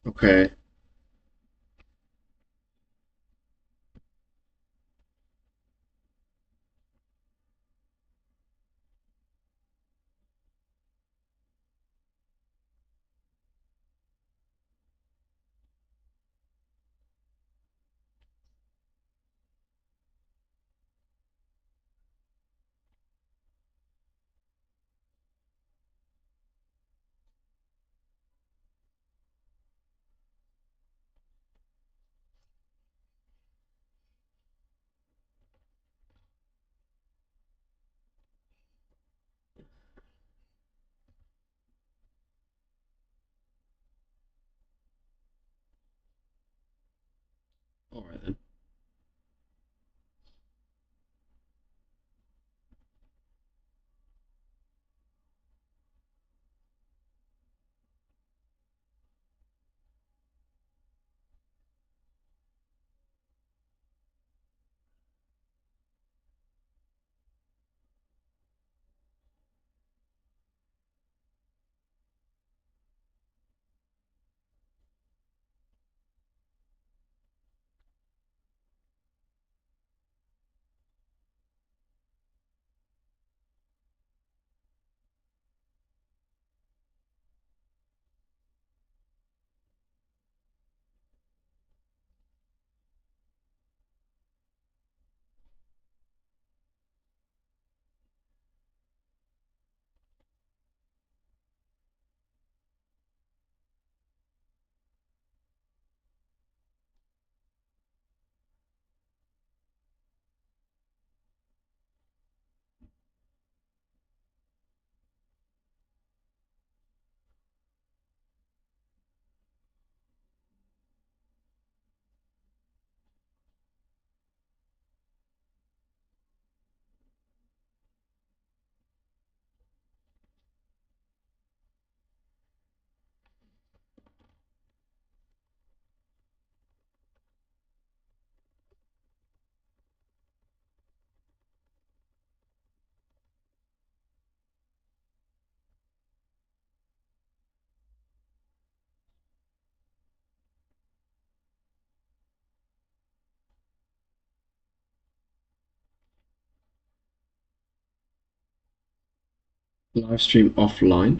Okay. All right then. Live stream offline.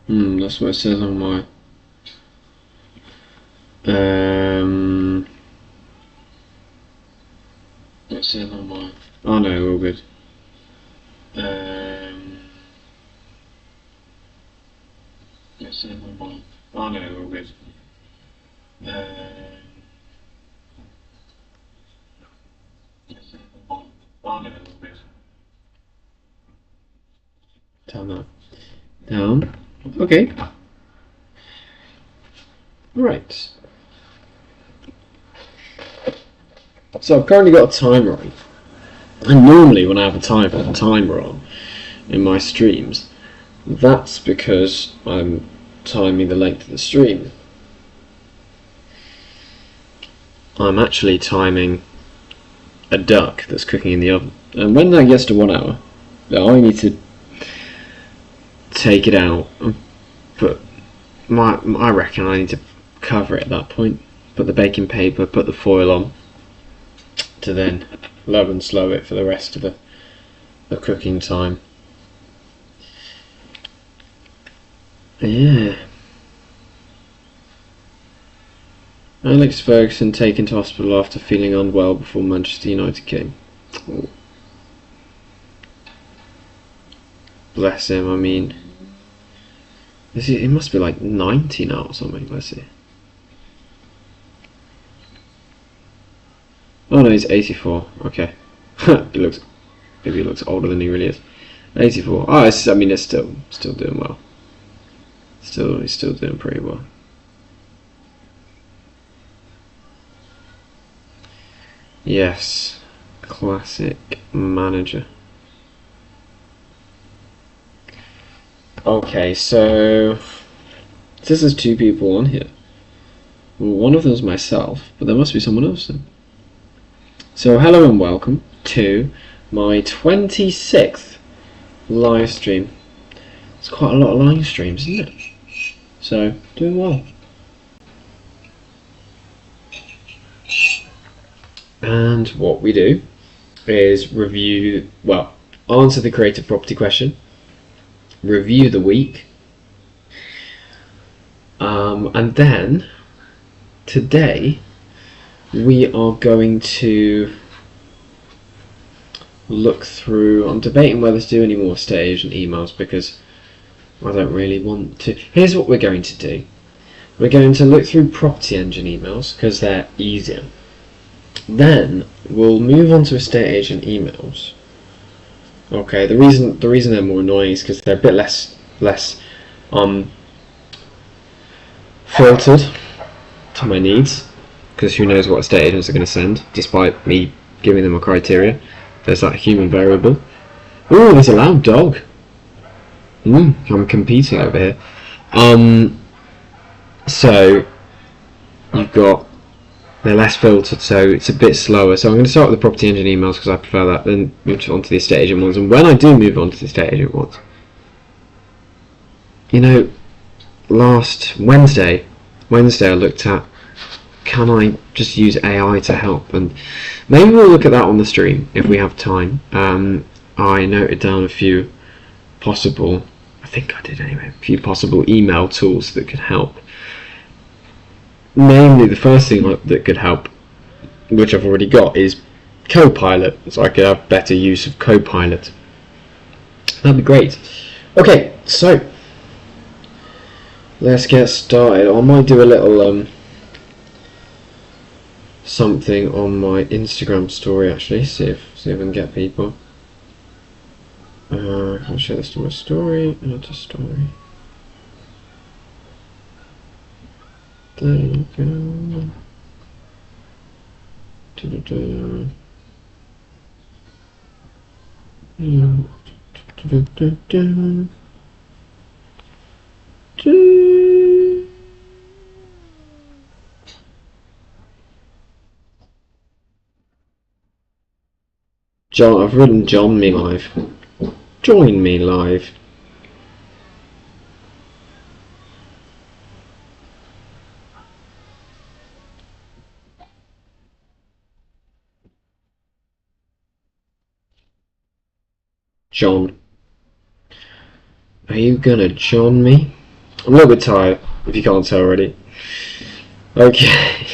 That's what it says on my. Um, what it says on my. Oh no, all good. What it says on my. Oh no, all good. Um, what it says on my. Oh no, all good. Turn that down. Okay. Right. So I've currently got a timer on, and normally when I have a timer on in my streams, that's because I'm timing the length of the stream. I'm actually timing a duck that's cooking in the oven, and when that gets to 1 hour, I need to take it out and put I reckon I need to cover it at that point, put the baking paper, put the foil on, to then low and slow it for the rest of the cooking time. Yeah. Alex Ferguson taken to hospital after feeling unwell before Manchester United game. Oh. Bless him, I mean. He must be like 90 now or something, let's see. Oh no, he's 84, okay. Maybe he looks older than he really is. 84. Oh, I mean, it's still doing well. He's still doing pretty well. Yes, classic manager. Okay, so this is two people on here. Well, one of them is myself, but there must be someone else then. So hello and welcome to my 26th live stream. It's quite a lot of live streams, isn't it? So, doing well. And what we do is review, well, answer the creative property question, review the week, and then today we are going to look through. I'm debating whether to do any more estate agent emails because I don't really want to. Here's what we're going to do. We're going to look through property engine emails because they're easier. Then we'll move on to estate agent emails. Okay, the reason they're more annoying is because they're a bit less filtered to my needs, because who knows what estate agents are going to send, despite me giving them a criteria. There's that human variable. Ooh, there's a loud dog. I'm competing over here. So you've got, they're less filtered, so it's a bit slower. So I'm going to start with the property engine emails because I prefer that, then move on to the estate agent ones. And when I do move on to the estate agent ones, you know, last Wednesday I looked at, can I just use AI to help? And maybe we'll look at that on the stream if we have time. I noted down a few possible, I think I did anyway, a few possible email tools that could help. Namely, the first thing that could help, which I've already got, is Copilot, so I could have better use of Copilot. That'd be great. Okay, so let's get started. I might do a little something on my Instagram story actually, see if I can get people. I'll share this to my story, add to story. There you go. John, I've written John me live. Join me live. John. Are you gonna John me? I'm a little bit tired, if you can't tell already. Okay.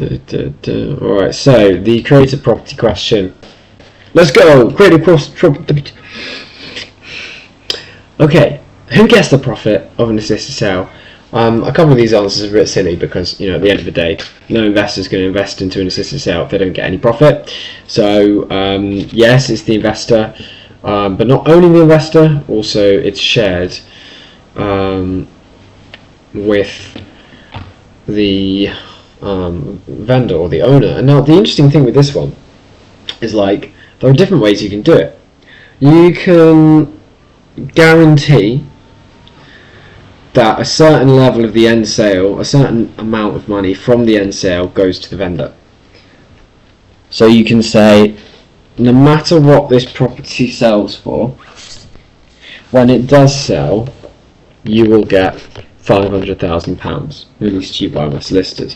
Alright, so the creative property question. Let's go! Creative property. Okay, who gets the profit of an assisted sale? A couple of these answers are a bit silly because, you know, at the end of the day, no investor is going to invest into an assisted sale if they don't get any profit. So, yes, it's the investor, but not only the investor, also it's shared with the vendor or the owner. And now the interesting thing with this one is, like, there are different ways you can do it. You can guarantee that a certain level of the end sale, a certain amount of money from the end sale goes to the vendor. So you can say, no matter what this property sells for, when it does sell, you will get £500,000 released to you by my solicitors.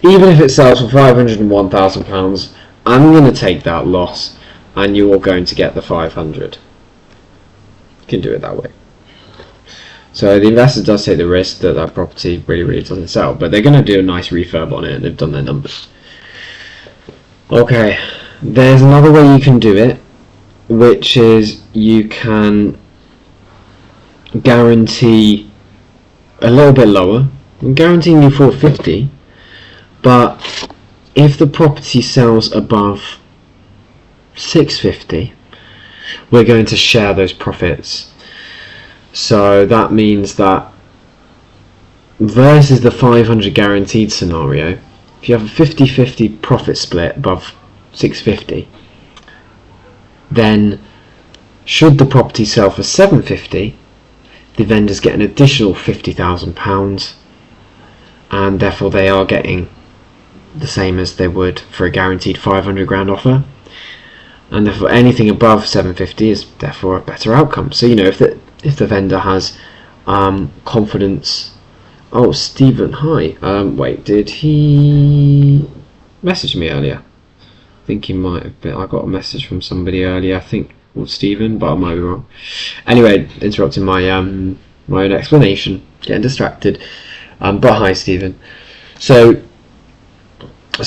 Even if it sells for £501,000, I'm going to take that loss and you are going to get the 500. You can do it that way. So the investor does take the risk that that property really doesn't sell, but they're going to do a nice refurb on it and they've done their numbers. Okay, there's another way you can do it, which is you can guarantee a little bit lower. I'm guaranteeing you 450, but if the property sells above 650, we're going to share those profits. So that means that versus the 500 guaranteed scenario, if you have a 50-50 profit split above 650, then should the property sell for 750, the vendors get an additional £50,000, and therefore they are getting the same as they would for a guaranteed 500 grand offer, and therefore anything above 750 is therefore a better outcome. So, you know, if the vendor has confidence. Oh, Stephen, hi. Wait, did he message me earlier? I think he might have been. I got a message from somebody earlier, I think, or Stephen, but I might be wrong. Anyway, interrupting my my own explanation, getting distracted. But hi, Stephen. So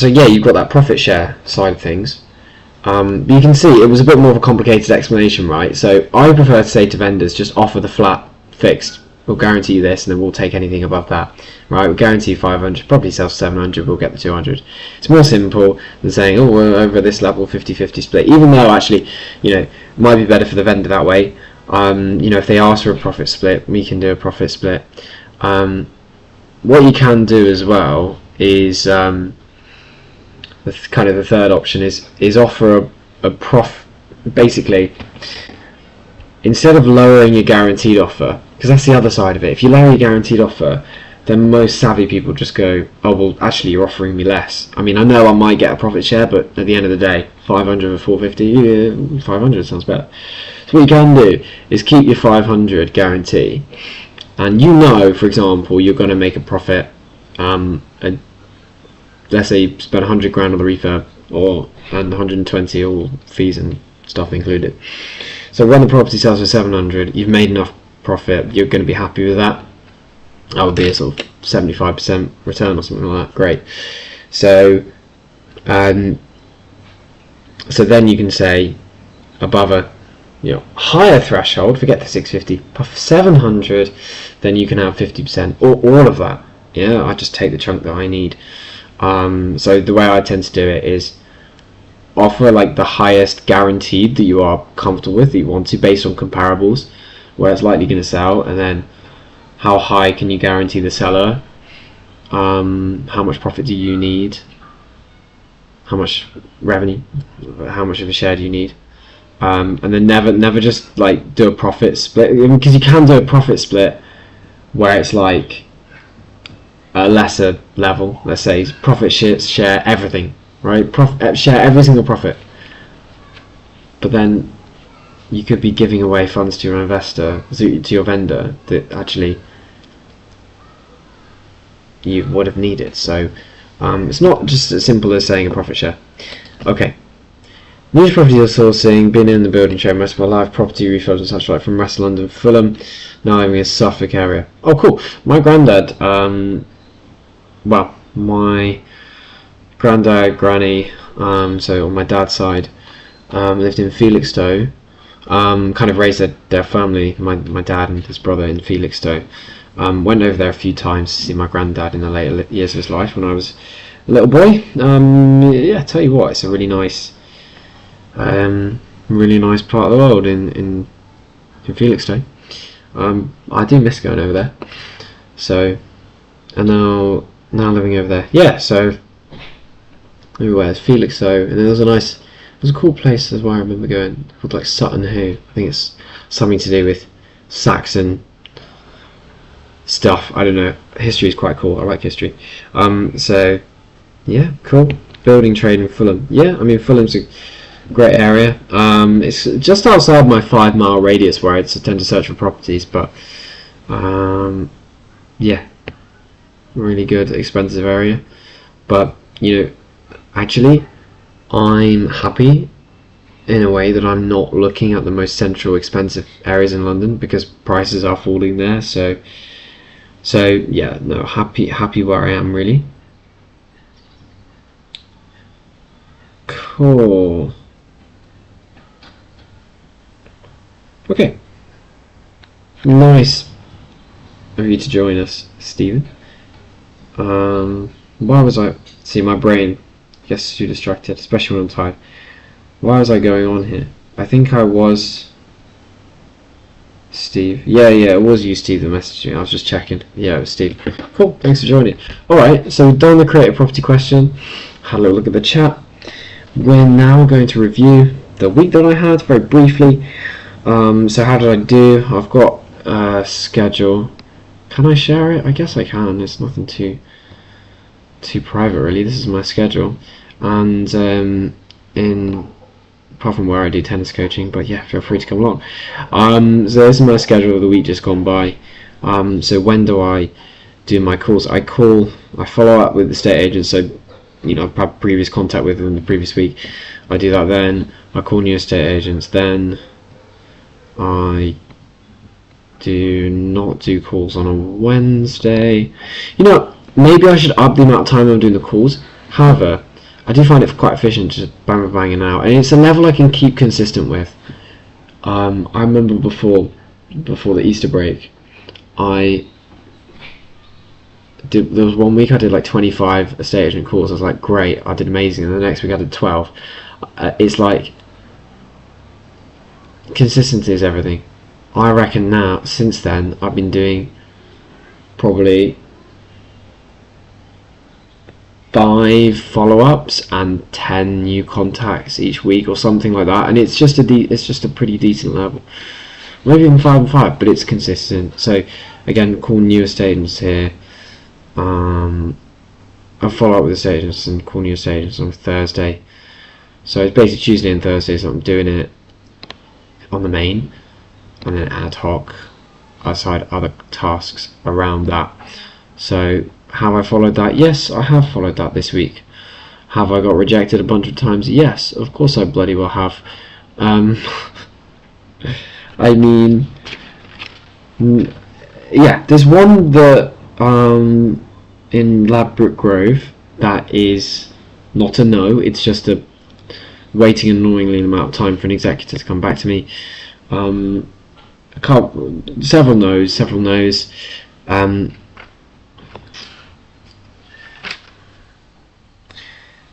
yeah, you've got that profit share side of things. But you can see it was a bit more of a complicated explanation, right? So I prefer to say to vendors, just offer the flat fixed. We'll guarantee you this, and then we'll take anything above that, right? We'll guarantee you 500, probably sell 700, we'll get the 200. It's more simple than saying, oh, we're over this level, 50-50 split, even though actually, it might be better for the vendor that way. If they ask for a profit split, we can do a profit split. What you can do as well is, the third option is offer a basically, instead of lowering your guaranteed offer, because that's the other side of it. If you lower your guaranteed offer, then most savvy people just go, oh, well, actually, you're offering me less. I mean, I know I might get a profit share, but at the end of the day, 500 or 450, 500 sounds better. So what you can do is keep your 500 guarantee, and for example, you're going to make a profit. Let's say you spend 100 grand on the refurb, and 120 all fees and stuff included. So when the property sells for 700, you've made enough profit, you're going to be happy with that. That would be a sort of 75% return or something like that. Great. So then you can say above a higher threshold, forget the 650, but for 700, then you can have 50% or all of that. I just take the chunk that I need. So the way I tend to do it is offer like the highest guaranteed that you are comfortable with, that you want to, based on comparables, where it's likely going to sell, and then how high can you guarantee the seller, how much profit do you need, how much revenue, how much of a share do you need, and then never just like do a profit split, because you can do a profit split where it's like a lesser level. Let's say profit share everything, right? Share every single profit, but then you could be giving away funds to your investor, to your vendor, that actually you would have needed. So it's not just as simple as saying a profit share. Okay. Niche property sourcing, been in the building trade most of my life, property refurbs and such like, from West London, Fulham, now living in Suffolk area. Oh, cool. My granddad, my granddad, granny, so on my dad's side, lived in Felixstowe. Kind of raised their family, my dad and his brother, in Felixstowe. Went over there a few times to see my granddad in the later years of his life when I was a little boy. Tell you what, it's a really nice part of the world in Felixstowe. I do miss going over there. So, and now living over there. Yeah, so everywhere it's Felixstowe, and there's a cool place as well. I remember going, called like Sutton Hoo. I think it's something to do with Saxon stuff. I don't know. History is quite cool. I like history. So yeah, cool. Building trade in Fulham. Yeah, I mean Fulham's a great area. It's just outside my 5-mile radius where I tend to search for properties, but yeah, really good, expensive area. But actually, I'm happy in a way that I'm not looking at the most central expensive areas in London, because prices are falling there. So yeah, no, happy where I am, really. Cool. Okay. Nice of you to join us, Stephen. Why was I... See, my brain gets too distracted, especially when I'm tired. Why was I going on here? I think I was... Steve. Yeah, it was you, Steve, that messaged me. I was just checking. Yeah, it was Steve. Cool, thanks for joining. Alright, so we've done the creative property question. Had a little look at the chat. We're now going to review the week that I had, very briefly. So how did I do? I've got a schedule. Can I share it? I guess I can. It's nothing too private, really. This is my schedule, and apart from where I do tennis coaching, but yeah, feel free to come along. So this is my schedule of the week just gone by. So when do I do my calls? I follow up with the estate agents. So I've had previous contact with them the previous week. I do that then. I call new estate agents. Then I do not do calls on a Wednesday. Maybe I should up the amount of time I'm doing the calls. However, I do find it quite efficient just banging out, and it's a level I can keep consistent with. I remember before the Easter break, there was 1 week I did like 25 estate agent calls. I was like, great, I did amazing. And the next week I did 12. It's like, consistency is everything. I reckon now, since then, I've been doing probably 5 follow-ups and 10 new contacts each week or something like that, and it's just a pretty decent level. Maybe even 5 and 5, but it's consistent. So again, call new estate agents here. I'll follow up with estate agents and call new estate agents on Thursday. So it's basically Tuesday and Thursday, so I'm doing it on the main, and then ad hoc outside other tasks around that. So have I followed that? Yes, I have followed that this week. Have I got rejected a bunch of times? Yes, of course I bloody well have. I mean, yeah, there's one that in Ladbroke Grove that is not a no, it's just a waiting annoyingly an amount of time for an executor to come back to me. Several no's.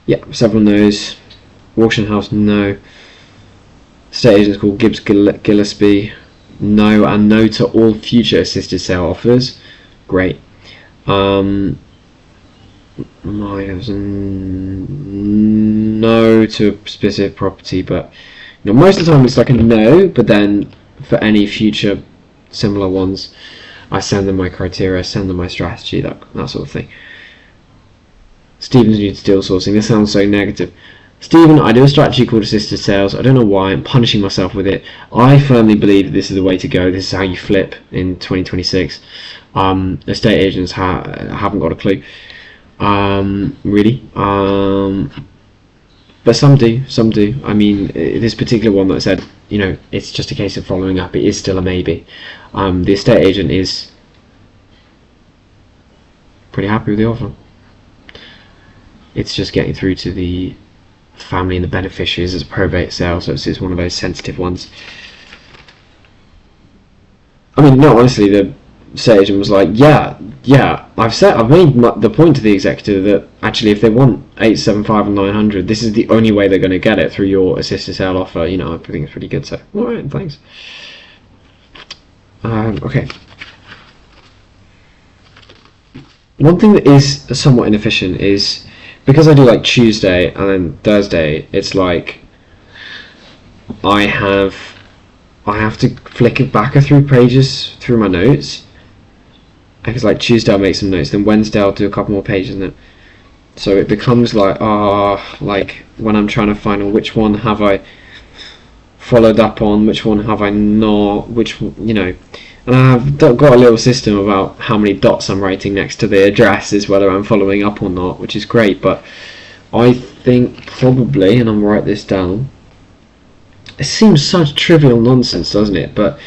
Yeah, several no's. Auction house, no. Estate agents called Gibbs Gillespie, no, and no to all future assisted sale offers. Great. Myers, no to a specific property, but most of the time it's like a no, but then for any future similar ones, I send them my criteria, send them my strategy, that sort of thing. Stephen's new to deal sourcing. This sounds so negative. Stephen, I do a strategy called assisted sales. I don't know why. I'm punishing myself with it. I firmly believe this is the way to go. This is how you flip in 2026. Estate agents haven't got a clue, really. But some do. I mean, this particular one that I said, it's just a case of following up. It is still a maybe. The estate agent is pretty happy with the offer. It's just getting through to the family and the beneficiaries as a probate sale, so it's one of those sensitive ones. I mean, no, honestly, the estate agent was like, yeah, I've made the point to the executor that actually if they want 875 and 900, this is the only way they're going to get it through your assisted sale offer. I think it's pretty good. So, all right, thanks. Okay. One thing that is somewhat inefficient is, because I do like Tuesday and then Thursday, it's like I have to flick it back through pages through my notes, because like Tuesday I'll make some notes, then Wednesday I'll do a couple more pages, and then so it becomes like like when I'm trying to find which one have I followed up on, which one have I not, and I've got a little system about how many dots I'm writing next to the addresses, whether I'm following up or not, which is great. But I think probably, and I'm going to write this down, it seems such trivial nonsense, doesn't it? But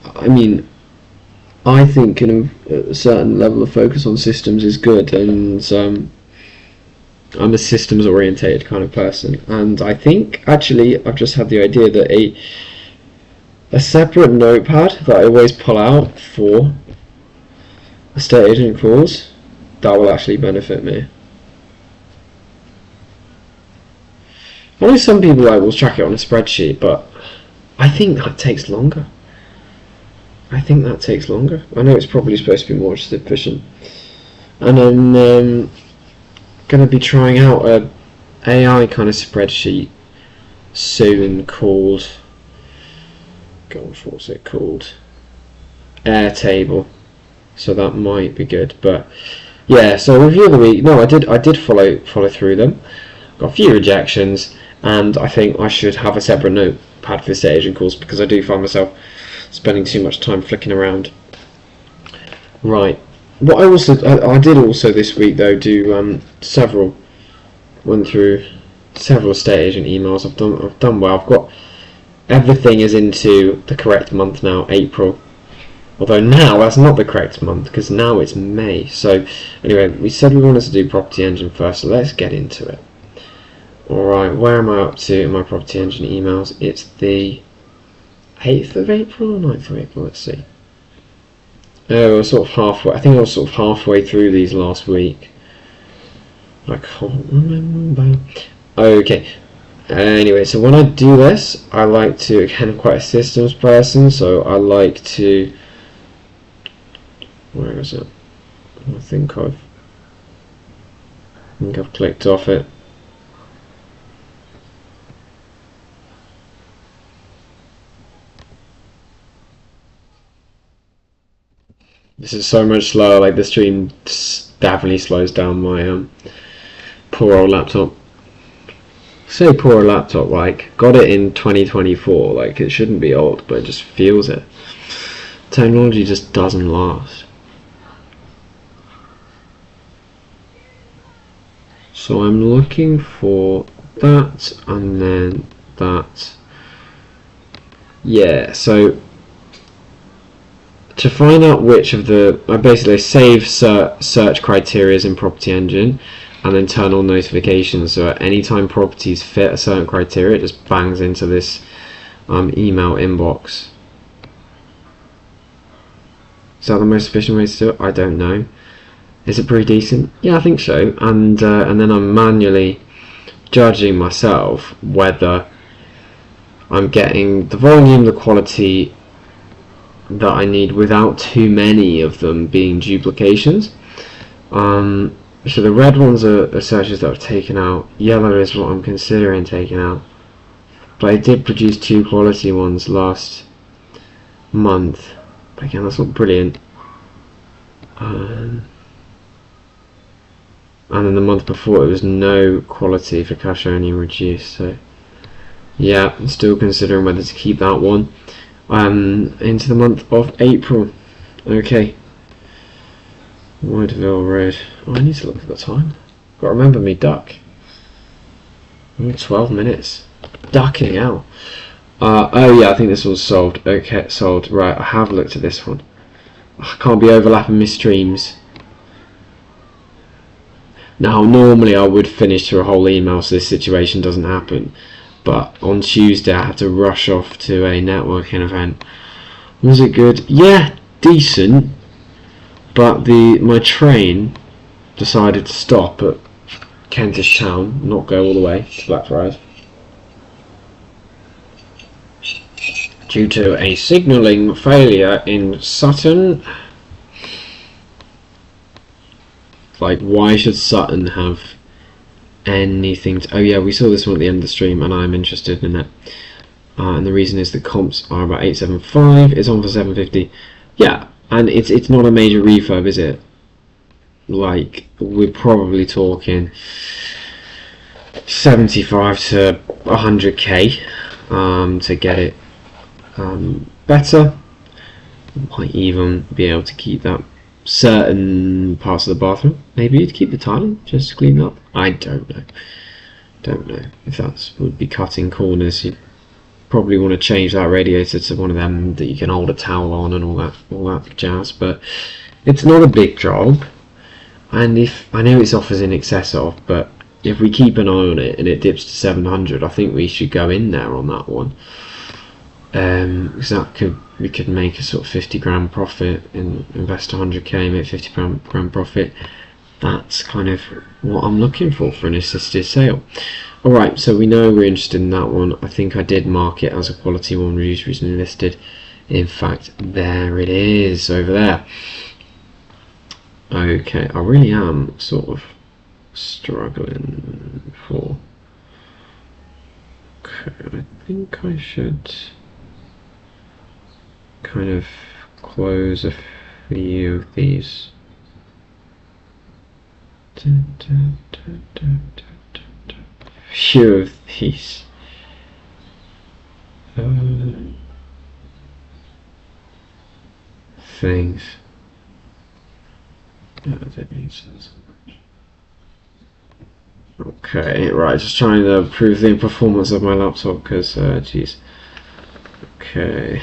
I mean, I think a certain level of focus on systems is good, and I'm a systems orientated kind of person, and I think actually I've just had the idea that a separate notepad that I always pull out for estate agent calls, that will actually benefit me. I know some people will track it on a spreadsheet, but I think that takes longer. I know it's probably supposed to be more just efficient. And I'm going to be trying out a AI kind of spreadsheet soon called, gosh, what's it called? Airtable. So that might be good. But yeah, so review of the week. No, I did follow through them. Got a few rejections, and I think I should have a separate notepad for estate agent calls, because I do find myself spending too much time flicking around Right. What I did also this week though do went through several estate agent emails. I've done well. I've got everything is into the correct month now, April. Although now that's not the correct month because now it's May. So anyway, we said we wanted to do Property Engine first, so let's get into it. Alright, where am I up to in my Property Engine emails? It's the 8th of April or 9th of April, let's see. I was sort of halfway. I think I was sort of halfway through these last week. I can't remember. Okay. Anyway, so when I do this, I like to, again, I'm quite a systems person, so I like to. Where is it? I think I've clicked off it. This is so much slower. Like the stream definitely slows down my poor old laptop. Say poor laptop, like got it in 2024. Like it shouldn't be old, but it just feels it. Technology just doesn't last. So I'm looking for that and then that. Yeah. So to find out which of the, I basically save search criteria in Property Engine and then turn on notifications, so at any time properties fit a certain criteria it just bangs into this email inbox. Is that the most efficient way to do it? I don't know. Is it pretty decent? Yeah, I think so. And then I'm manually judging myself whether I'm getting the volume, the quality that I need without too many of them being duplications. So the red ones are searches that I've taken out. Yellow is what I'm considering taking out. But I did produce 2 quality ones last month. But again, that's not brilliant. And then the month before it was no quality for cash only reduced. So yeah, I'm still considering whether to keep that one into the month of April. Okay. Whiteville Road. Oh, I need to look at the time. Got to remember me duck. 12 minutes. Ducking out. Oh yeah, I think this was sold. Okay, sold. Right, I have looked at this one. I can't be overlapping my streams. Now, normally I would finish through a whole email so this situation doesn't happen. But on Tuesday I had to rush off to a networking event. Was it good? Yeah, decent. But my train decided to stop at Kentish Town, not go all the way to Blackfriars, due to a signalling failure in Sutton. Like, why should Sutton have anything to... Oh yeah, we saw this one at the end of the stream and I'm interested in it. And the reason is the comps are about 875, it's on for 750. Yeah, and it's not a major refurb, is it? Like, we're probably talking 75 to 100k to get it better. Might even be able to keep that certain parts of the bathroom. Maybe you'd keep the tiling, just clean up. I don't know. Don't know if that would be cutting corners. You'd probably want to change that radiator to one of them that you can hold a towel on and all that jazz. But it's not a big job. And if I know it's offers in excess of, but if we keep an eye on it and it dips to 700, I think we should go in there on that one. Because we could make a sort of 50 grand profit and invest 100k, make 50 grand profit. That's kind of what I'm looking for an assisted sale. Alright, so we know we're interested in that one. I think I did mark it as a quality one, reduced, recently listed. In fact, there it is, over there. Okay, I really am sort of struggling for... Okay, I think I should kind of close a few of these. Few of these. Things. Yeah, I don't need this. Okay, right, just trying to improve the performance of my laptop because, geez. Okay.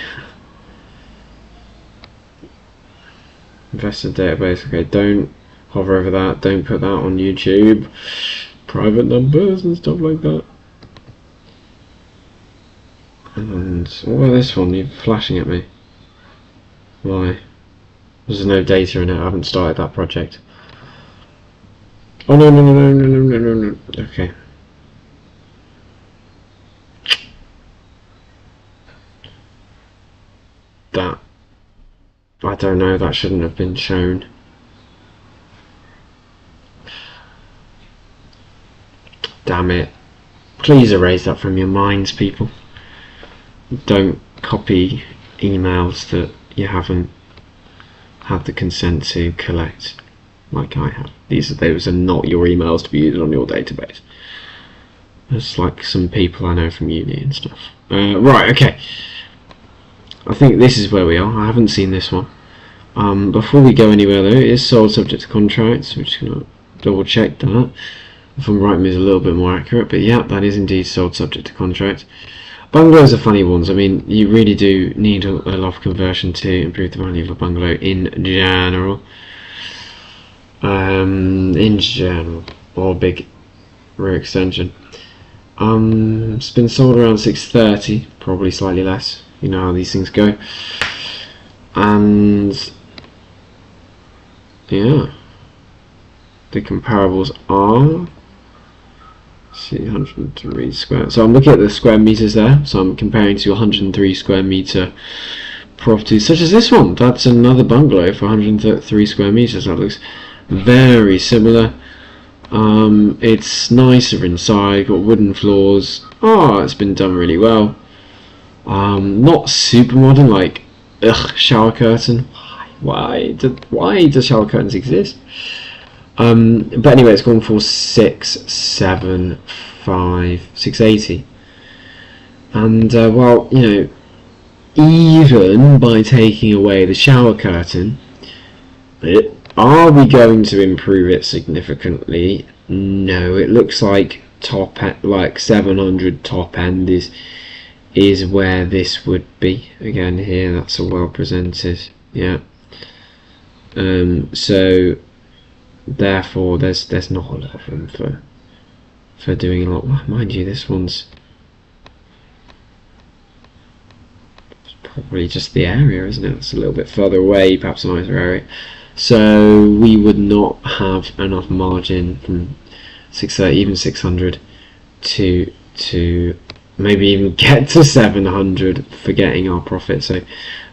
Invested database, okay, don't hover over that, don't put that on YouTube. Private numbers and stuff like that. And what about this one? You're flashing at me. Why? There's no data in it, I haven't started that project. Oh no no no no no no no no. Okay. That, I don't know, that shouldn't have been shown. Damn it. Please erase that from your minds, people. Don't copy emails that you haven't had the consent to collect, like I have. Those are not your emails to be used on your database. It's like some people I know from uni and stuff. Right, okay. I think this is where we are. I haven't seen this one. Before we go anywhere though, it is sold subject to contracts. We're just going to double check that. If I'm right, it's a little bit more accurate, but yeah, that is indeed sold subject to contract. Bungalows are funny ones. I mean, you really do need a lot of conversion to improve the value of a bungalow in general. Or big rear extension. It's been sold around 630, probably slightly less. You know how these things go. And yeah, the comparables are. See, 103 square. So I'm looking at the square meters there. So I'm comparing to 103 square meter properties, such as this one. That's another bungalow for 103 square meters. That looks very similar. It's nicer inside. Got wooden floors. Oh, it's been done really well. Not super modern, like shower curtain. Why do shower curtains exist? But anyway, it's gone for 680, and well, you know, even by taking away the shower curtain, are we going to improve it significantly? No, it looks like like 700 top end is where this would be. Again, here that's a well presented, yeah. So therefore there's not a lot of room for doing a lot. Well, mind you, this one's probably just the area, isn't it? It's a little bit further away, perhaps a nicer area, so we would not have enough margin from 630, even 600 to maybe even get to 700 for getting our profit. So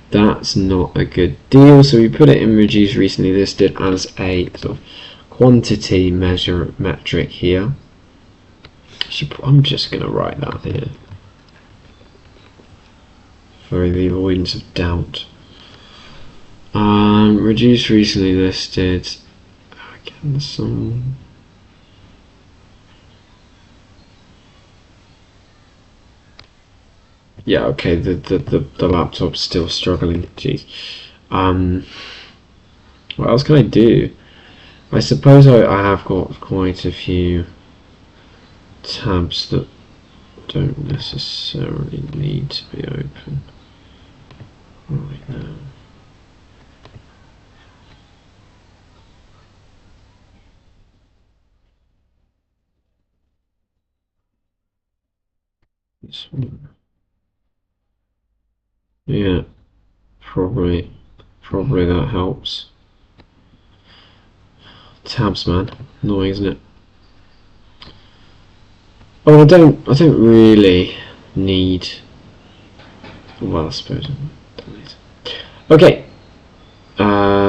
that's not a good deal. So we put it in reduced recently listed as a sort of quantity metric here. I'm just going to write that here for the avoidance of doubt. Reduced recently listed. Again, some. Yeah, okay, the laptop's still struggling. Jeez. What else can I do? I suppose I have got quite a few tabs that don't necessarily need to be open right now. This one. Yeah, probably that helps. Tabs, man, annoying, isn't it? Oh, I don't really need. Well, I suppose I don't need. Okay,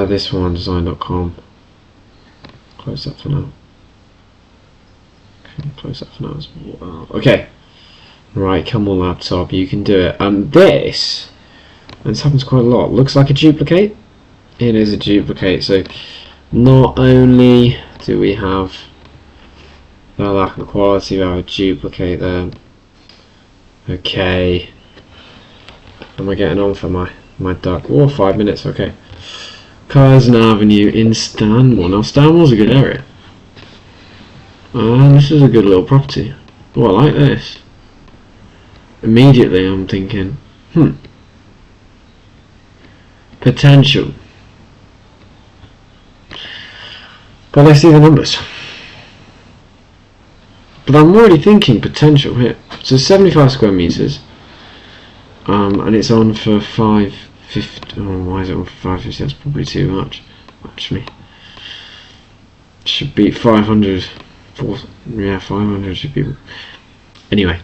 this one, design.com. Close that for now. Okay, close that for now as well. Okay, right, come on, laptop, you can do it. This, and this happens quite a lot. Looks like a duplicate. It is a duplicate. So not only do we have the lack of quality, we have a duplicate there. Okay, am I getting on for my duck? Oh, 5 minutes. Okay, Curzon Avenue in Stanmore. Now Stanmore's a good area. This is a good little property. Oh, I like this. Immediately I'm thinking, potential. But let's see the numbers. But I'm already thinking potential here. So 75 square meters, and it's on for 550. Oh, why is it on for 550? That's probably too much. Actually, should be 500. Yeah, 500 should be. Anyway,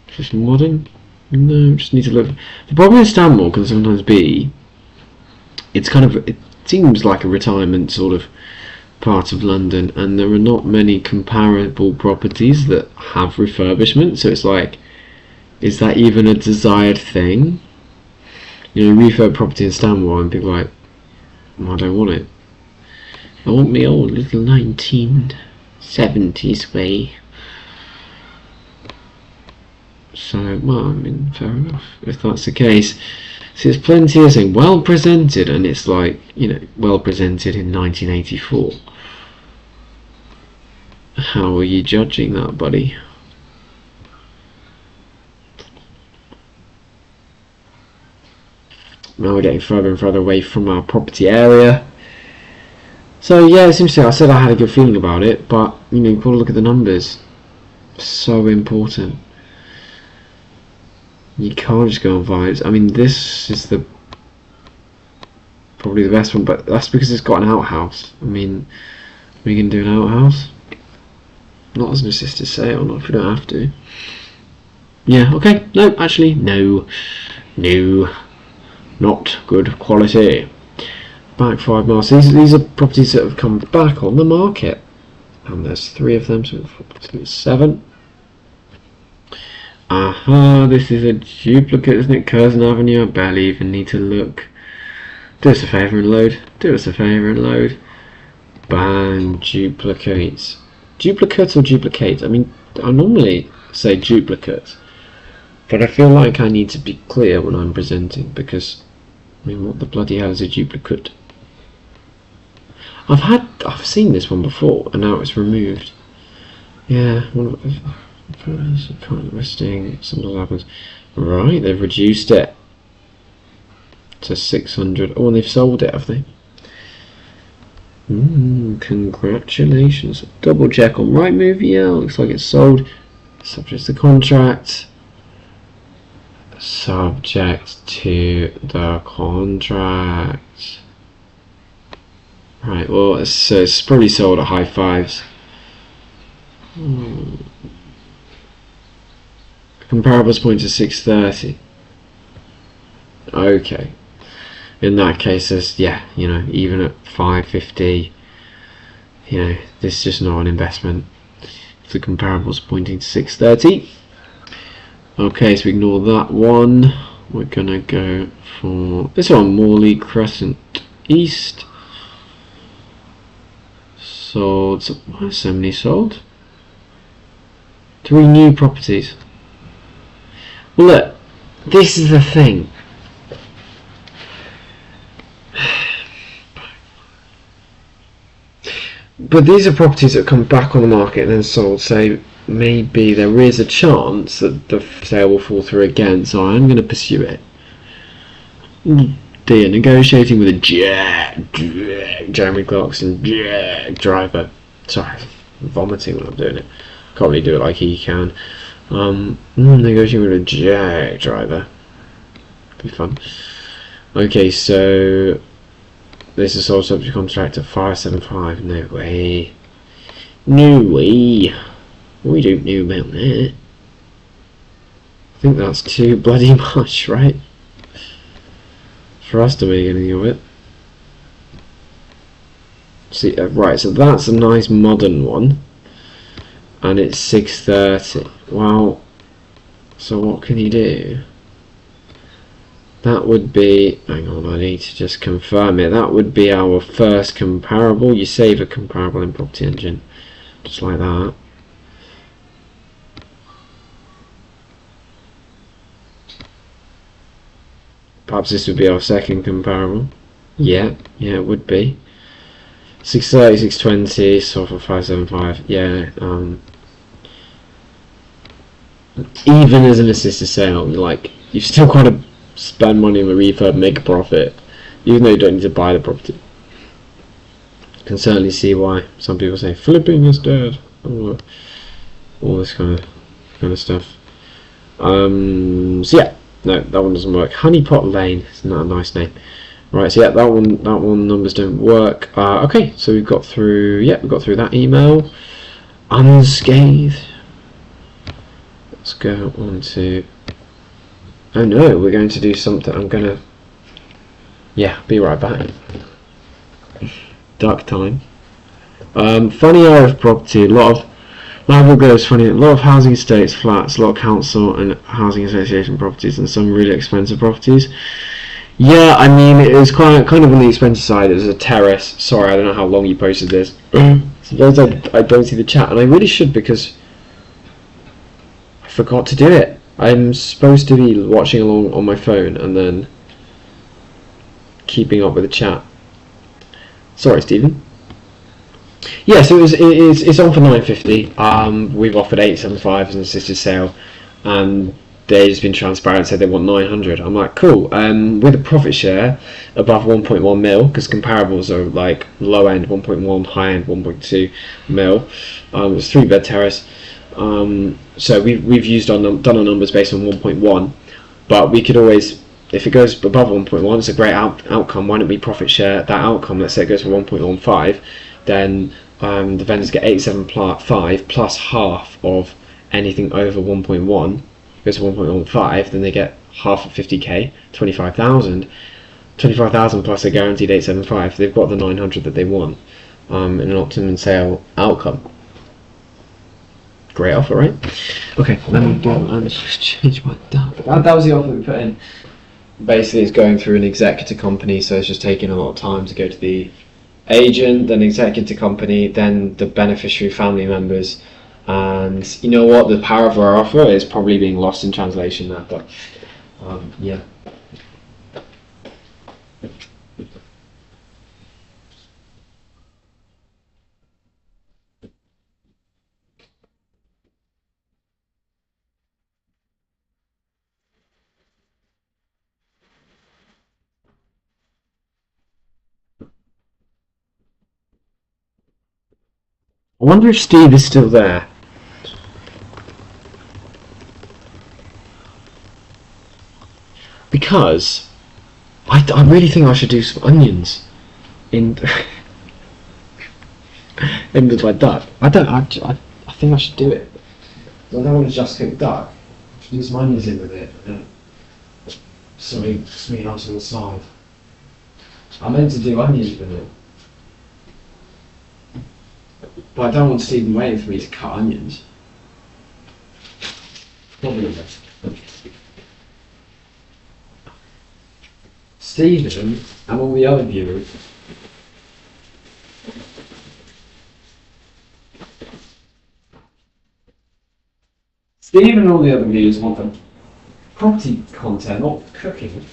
just modern. No, just need to look. The problem with Stanmore can sometimes be, it seems like a retirement sort of part of London, and there are not many comparable properties that have refurbishment, so it's like, is that even a desired thing? You know, refurb property in Stanmore and people are like, I don't want it. I want me old little 1970s way. So, well, I mean, fair enough, if that's the case. See, there's plenty of saying well presented, and it's like, you know, well presented in 1984. How are you judging that, buddy? Now we're getting further and further away from our property area. So yeah, it seems to. I said I had a good feeling about it, but you know, you've got to look at the numbers. So important. You can't just go on vibes. I mean, this is probably the best one, but that's because it's got an outhouse. I mean, we can do an outhouse. Not as an assisted sale, not if we don't have to. Yeah, okay. No, actually, no. Not good quality. Back 5 miles. These are properties that have come back on the market. And there's 3 of them, so it's 7. Aha, this is a duplicate, isn't it? Curzon Avenue, I barely even need to look. Do us a favour and load. Do us a favour and load. Bang, duplicates. Duplicate or duplicate? I mean, I normally say duplicate, but I feel like I need to be clear when I'm presenting, because, I mean, what the bloody hell is a duplicate? I've seen this one before, and now it's removed. Yeah, current listing, sometimes happens. Right, they've reduced it to 600. Oh, and they've sold it, have they? Congratulations. Double check on Rightmove. Yeah, looks like it's sold. Subject to contract. Subject to the contract. Right, well, it's probably sold at high fives. Comparables point to 630. Okay. In that case, there's, yeah, you know, even at 550, you know, this is just not an investment. If the comparables pointing to 630. Okay, so we ignore that one. We're gonna go for this one, Morley Crescent East. Sold. Why are so many sold? 3 new properties. Well, look, this is the thing. But these are properties that come back on the market and then sold, so maybe there is a chance that the sale will fall through again, so I'm going to pursue it. Dear, negotiating with a Jeremy Clarkson driver. Sorry, I'm vomiting when I'm doing it. Can't really do it like he can. Negotiating with a driver. Be fun. Okay, so this is sold subject contract at 575. No way. No way. We don't know about that. I think that's too bloody much, right? For us to make anything of it. See, right, so that's a nice modern one. And it's 630. Well, so what can you do? That would be, hang on, I need to just confirm it. That would be our first comparable. You save a comparable in Property Engine, just like that. Perhaps this would be our second comparable. Yeah, it would be. 630, 620, so for 575. Yeah. Even as an assisted sale, like, you've still got to spend money on the refurb, make a profit, even though you don't need to buy the property. Can certainly see why some people say flipping is dead, all this kind of stuff. So yeah, no, that one doesn't work. Honeypot Lane, isn't that a nice name? Right, so yeah, that one numbers don't work. Okay, so we've got through that email unscathed. Let's go on to. Oh no, we're going to do something. I'm gonna. Yeah, be right back. Dark time. Funny area of property. A lot of funny. A lot of housing estates, flats, a lot of council and housing association properties, and some really expensive properties. Yeah, I mean, it was kind of on the expensive side. It was a terrace. Sorry, I don't know how long you posted this. Sometimes I don't see the chat, and I really should, because I forgot to do it. I'm supposed to be watching along on my phone and then keeping up with the chat. Sorry, Stephen. Yeah, so it's on for $950. We've offered $875 as an assisted sale, and they've just been transparent, said they want $900. I'm like, cool. With a profit share above 1.1 mil, because comparables are like low end 1.1, high end 1.2 mil. It's 3-bed terrace. So we've done our numbers based on 1.1, but we could always, if it goes above 1.1, it's a great outcome. Why don't we profit share that outcome? Let's say it goes for 1.15, then the vendors get 875 plus half of anything over 1.1. Goes to 1.15, then they get half of 50k, 25,000 plus a guaranteed 875. They've got the 900 that they want in an optimum sale outcome. Great offer, right? Okay, let me go and change my duck. That was the offer we put in. Basically, it's going through an executor company, so it's just taking a lot of time to go to the agent, then executor company, then the beneficiary family members. And you know what? The power of our offer is probably being lost in translation now, but yeah. I wonder if Steve is still there. Because I really think I should do some onions in my duck. I think I should do it. I don't want to just cook duck. I should do some onions in with it. Something else on the side. I meant to do onions with it. But I don't want Stephen waiting for me to cut onions. Probably not. Stephen and all the other viewers want the property content, not cooking.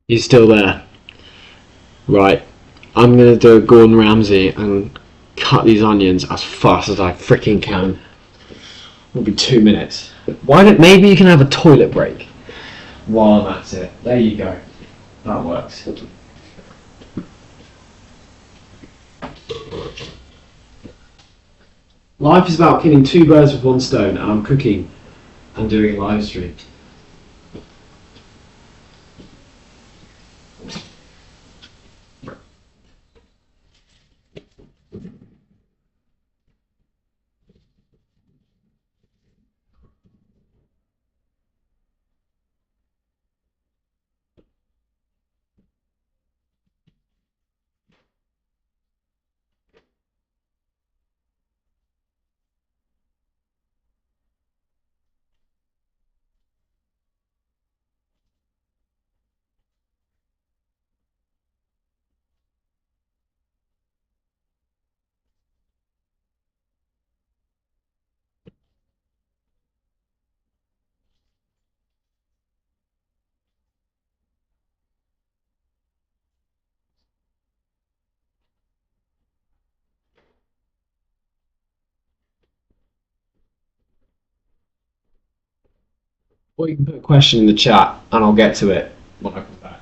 He's still there. Right. I'm gonna do a Gordon Ramsay and cut these onions as fast as I freaking can. It'll be 2 minutes. Maybe you can have a toilet break while I'm at it. There you go. That works. Life is about killing 2 birds with 1 stone, and I'm cooking and doing a live stream. Or you can put a question in the chat and I'll get to it when I come back.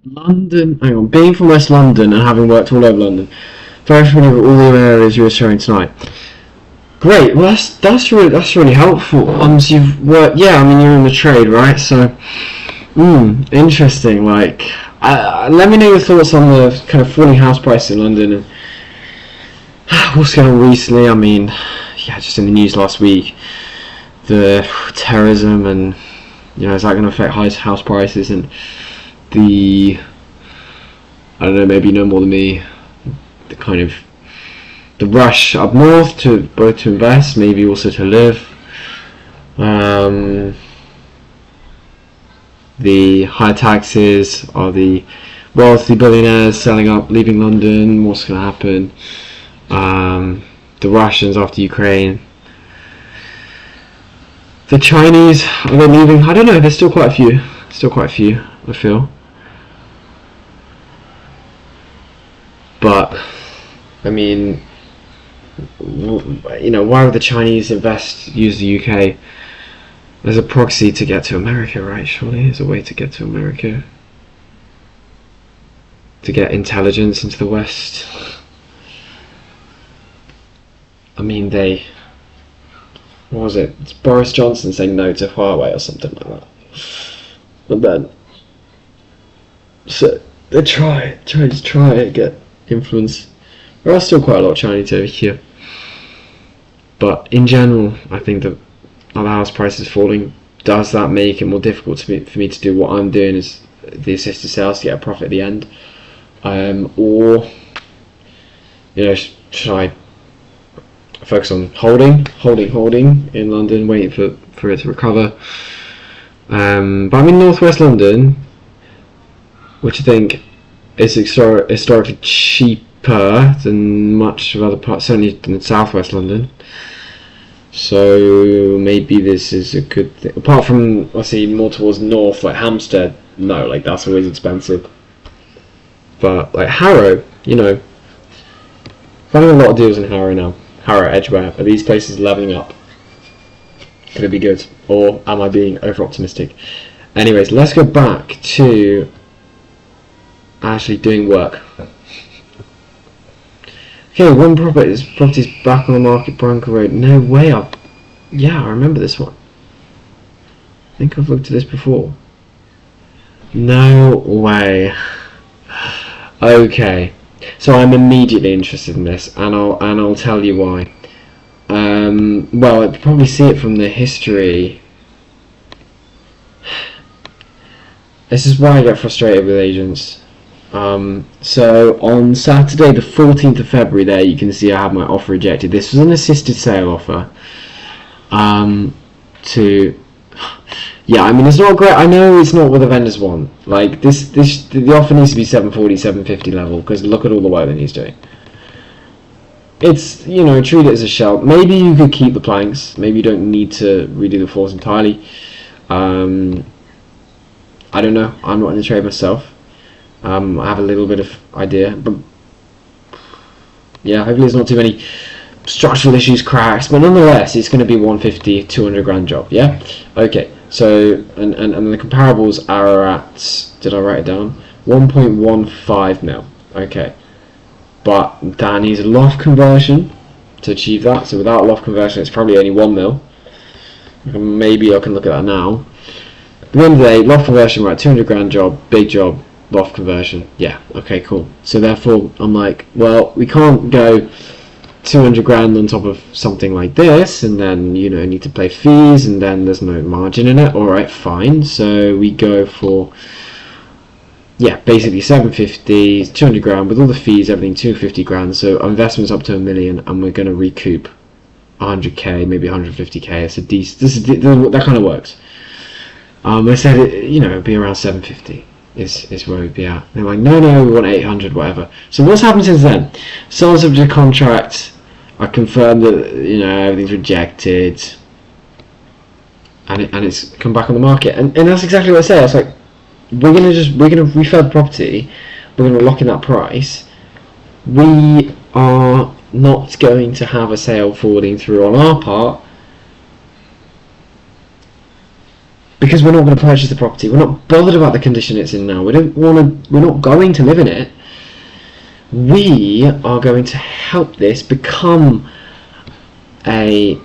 London, hang on, being from West London and having worked all over London, very familiar with all the areas you were showing tonight. Great, well that's really helpful. So you've worked, yeah, I mean you're in the trade, right? So, interesting. Like, let me know your thoughts on the kind of falling house prices in London and what's going on recently. I mean, yeah, just in the news last week, the terrorism, and is that going to affect house prices, and the, I don't know, maybe you know more than me, the kind of the rush up north to both to invest, maybe also to live, the high taxes, are the wealthy billionaires selling up, leaving London, what's going to happen, the Russians after Ukraine, the Chinese, are they leaving? I don't know, there's still quite a few, I feel. But, I mean, why would the Chinese use the UK as a proxy to get to America, right? Surely there's a way to get to America. To get intelligence into the West. I mean, what was it? It's Boris Johnson saying no to Huawei or something like that. And then, so they try to get influence. There are still quite a lot of Chinese over here. But in general, I think that the house prices falling, does that make it more difficult for me to do what I'm doing, is the assisted sales, to get a profit at the end? Or, should I focus on holding in London, waiting for it to recover? But I'm in northwest London, which I think is historically cheaper than much of other parts, certainly than southwest London. So maybe this is a good thing. Apart from, I see more towards north, like Hampstead, no, like that's always expensive. But like Harrow, finding a lot of deals in Harrow now. Harrow, Edgware, are these places levelling up? Could it be good? Or am I being over optimistic? Anyways, let's go back to actually doing work. Okay, one property's back on the market, Branco Road. No way, yeah, I remember this one. I think I've looked at this before. No way. Okay, so I'm immediately interested in this, and I'll tell you why. Well, I'd probably see it from the history. This is why I get frustrated with agents. So on Saturday the 14th of February there, you can see I had my offer rejected. This was an assisted sale offer. Yeah, I mean, it's not great. I know it's not what the vendors want. Like the offer needs to be 740, 750 level, because look at all the work that he's doing. It's, treat it as a shell. Maybe you could keep the planks. Maybe you don't need to redo the floors entirely. I don't know. I'm not in the trade myself. I have a little bit of idea, but yeah, hopefully there's not too many structural issues, cracks, but nonetheless it's going to be 150, 200 grand job. Yeah, okay. So and the comparables are at, did I write it down? 1.15 mil. Okay, but that needs a loft conversion to achieve that. So without loft conversion, it's probably only 1 mil. Maybe I can look at that now. At the end of the day, loft conversion, right? 200 grand job, big job. Loft conversion, yeah, okay, cool. So therefore I'm like, well, we can't go 200 grand on top of something like this and then need to pay fees and then there's no margin in it. Alright, fine. So we go for, yeah, basically 750, 200 grand with all the fees, everything, 250 grand. So our investment's up to $1 million and we're going to recoup 100k, maybe 150k. It's a decent, that kind of works. I said it'd be around 750. Is where we'd be at. They're like, no, we want 800, whatever. So what's happened since then? Sold subject to contract. I confirmed that everything's rejected, and it's come back on the market. And that's exactly what I said. I was like, we're gonna refurb the property. We're gonna lock in that price. We are not going to have a sale forwarding through on our part, because we're not going to purchase the property. We're not bothered about the condition it's in now. We're not going to live in it. We are going to help this become a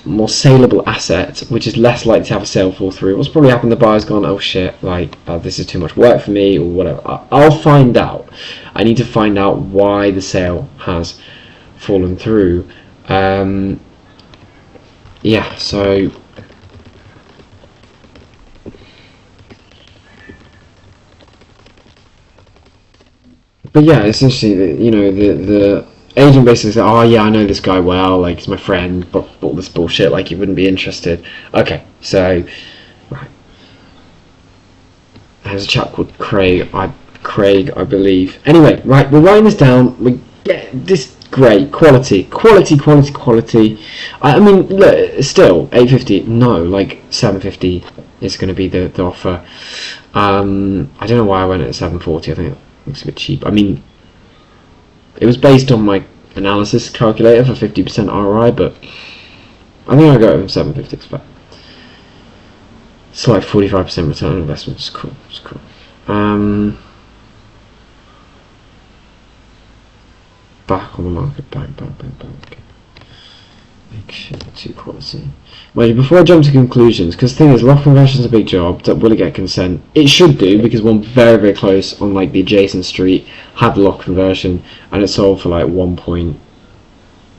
more saleable asset, which is less likely to have a sale fall through. What's probably happened, the buyer's gone, oh shit, like this is too much work for me, or whatever. I'll find out. I need to find out why the sale has fallen through. Yeah, so But yeah, essentially, the agent basically said, "Oh yeah, I know this guy well. Like he's my friend. But all this bullshit. Like he wouldn't be interested." Okay, so right, there's a chap called Craig. I believe. Anyway, right, we're writing this down. We get this great quality. I mean, look, still 850. No, like 750 is going to be the offer. I don't know why I went at 740. I think it looks a bit cheap. I mean, it was based on my analysis calculator for 50% ROI, but I think I'll go with 750. It's like 45% return on investment. It's cool. Back on the market. Back. Make sure to quality. Well, before I jump to conclusions, because the thing is, loft conversion is a big job. Will it get consent? It should do, because one very, very close on like the adjacent street had the loft conversion, and it sold for like 1 point,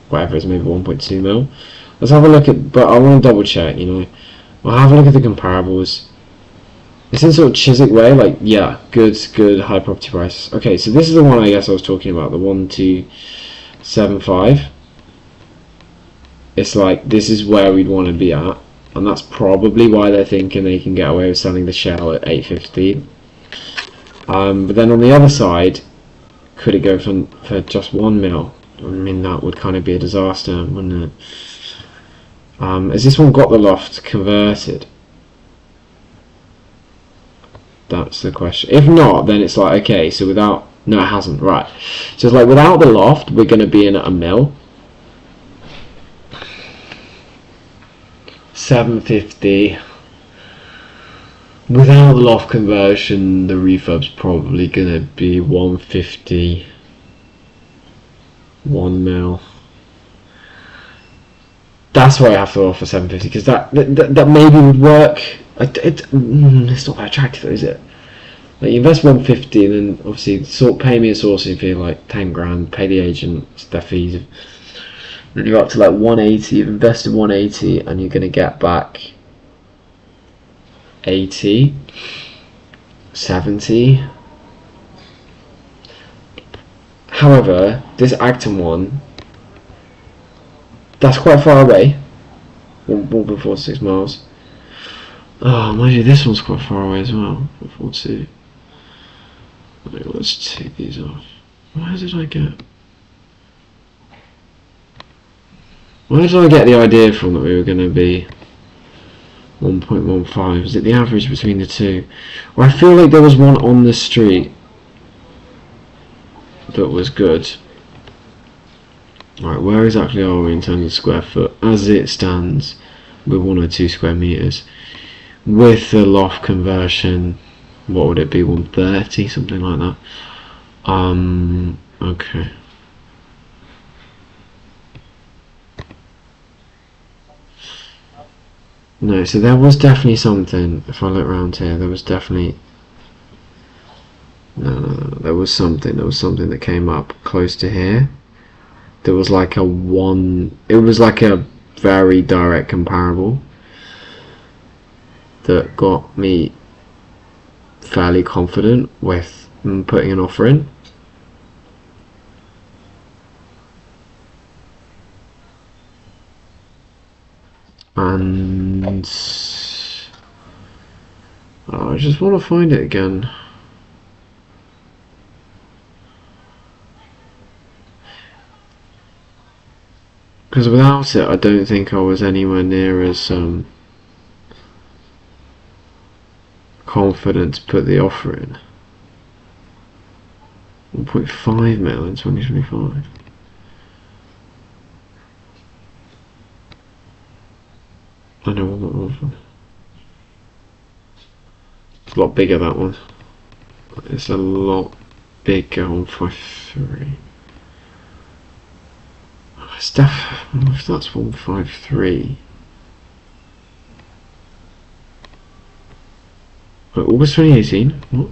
whatever it is, maybe 1.2 mil. Let's have a look at, but I want to double check, I'll have a look at the comparables. It's in sort of Chiswick way, like, yeah, good, high property prices. Okay, so this is the one I guess I was talking about, the 1275. It's like, this is where we'd want to be at, and that's probably why they're thinking they can get away with selling the shell at 850. But then on the other side, could it go for just 1 mil? I mean, that would kind of be a disaster, wouldn't it? Has this one got the loft converted? That's the question. If not, then it's like, okay, so without, no, it hasn't, right. So it's like, without the loft, we're going to be in at a mil. 750. Without the loft conversion, the refurb's probably going to be 150. 1 mil. That's why I have to offer 750, because that maybe would work. It's not that attractive, is it? Like, you invest 150, and then obviously pay me a sourcing fee like 10 grand, pay the agent their fees. Then you're up to like 180. You've invested 180, and you're going to get back 80, 70. However, this Acton one, that's quite far away. 1.46 miles. Oh, mind you, this one's quite far away as well. 1.42. Let's take these off. Where did I get the idea from that we were going to be 1.15? Is it the average between the two? Well, I feel like there was one on the street that was good. Right, where exactly are we in terms of square foot? As it stands, we're 102 square meters. With the loft conversion, what would it be? 130, something like that. Okay. No, so there was definitely something. If I look around here, there was definitely no. There was something that came up close to here. There was like it was like a very direct comparable that got me fairly confident with putting an offer in. And I just want to find it again. Because without it, I don't think I was anywhere near as confident to put the offer in. 1.5 mil in 2025. I know what offer. It's a lot bigger, that one. It's a lot bigger on 5.3. If that's 153. Wait, August 2018? What?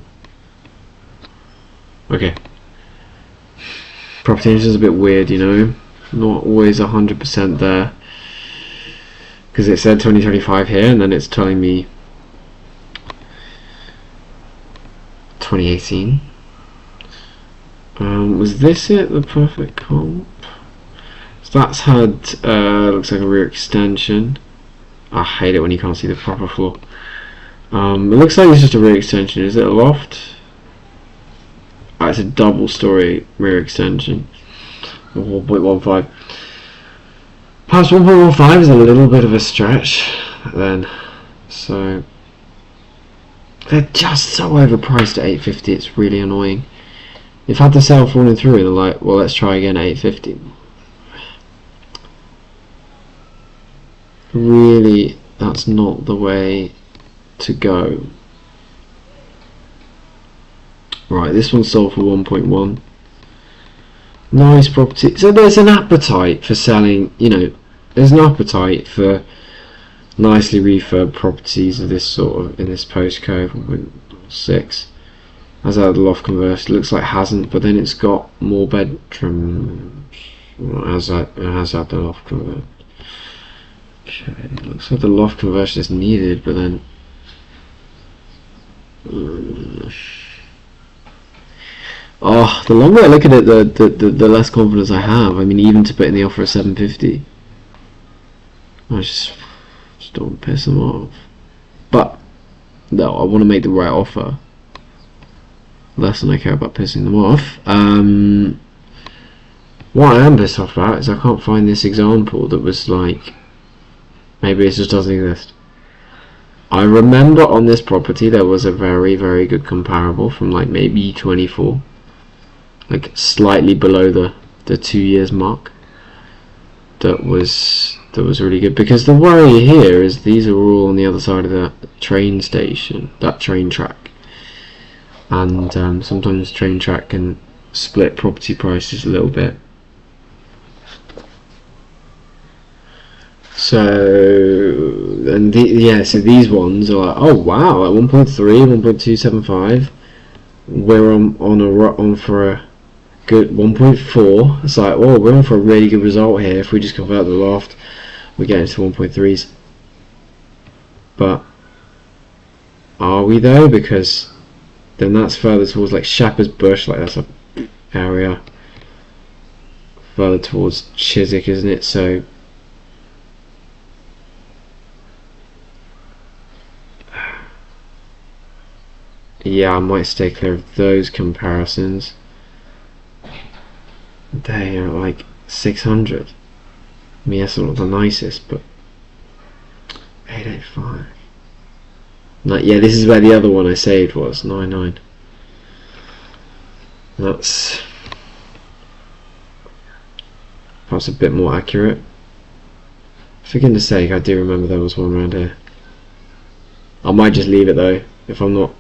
Okay. Property agent is a bit weird, not always 100% there. Because it said 2025 here, and then it's telling me 2018. Was this it, the perfect comp? So that's had, looks like a rear extension. I hate it when you can't see the proper floor. It looks like it's just a rear extension. Is it a loft? Oh, it's a double story rear extension of 1.15. Perhaps 1.15 is a little bit of a stretch then. So they're just so overpriced at 850, it's really annoying. They've had the sale falling through and they're like, well, let's try again at 850. Really, that's not the way to go. Right, this one's sold for 1.1. Nice property. So there's an appetite for selling, you know, there's an appetite for nicely refurbed properties of this sort of, in this postcode. 1.6. Has had the loft conversion. Looks like it hasn't, but then it's got more bedrooms. Well, it has had the loft conversion. Okay, looks like the loft conversion is needed, but then oh, the longer I look at it, the less confidence I have. I mean, even to put in the offer of 750, I just don't piss them off. But no, I want to make the right offer. Less than I care about pissing them off. What I am pissed off about is I can't find this example that was like, maybe it just doesn't exist. I remember on this property there was a very, very good comparable from like maybe 24, like slightly below the 2 years mark. That was really good, because the worry here is these are all on the other side of the train station, that train track. And sometimes train track can split property prices a little bit. So, and so these ones are like, oh wow, at 1.3, 1.275, we're on for a good 1.4. It's like, oh, we're on for a really good result here. If we just convert the loft, we get into 1.3s. But are we though? Because then that's further towards like Shepherd's Bush, like that's a area further towards Chiswick, isn't it? So yeah, I might stay clear of those comparisons. They are like 600. I mean, that's not the nicest, but 885. Yeah, this is where the other one I saved was 99. That's perhaps a bit more accurate. For goodness sake, I do remember there was one around here. I might just leave it though, if I'm not,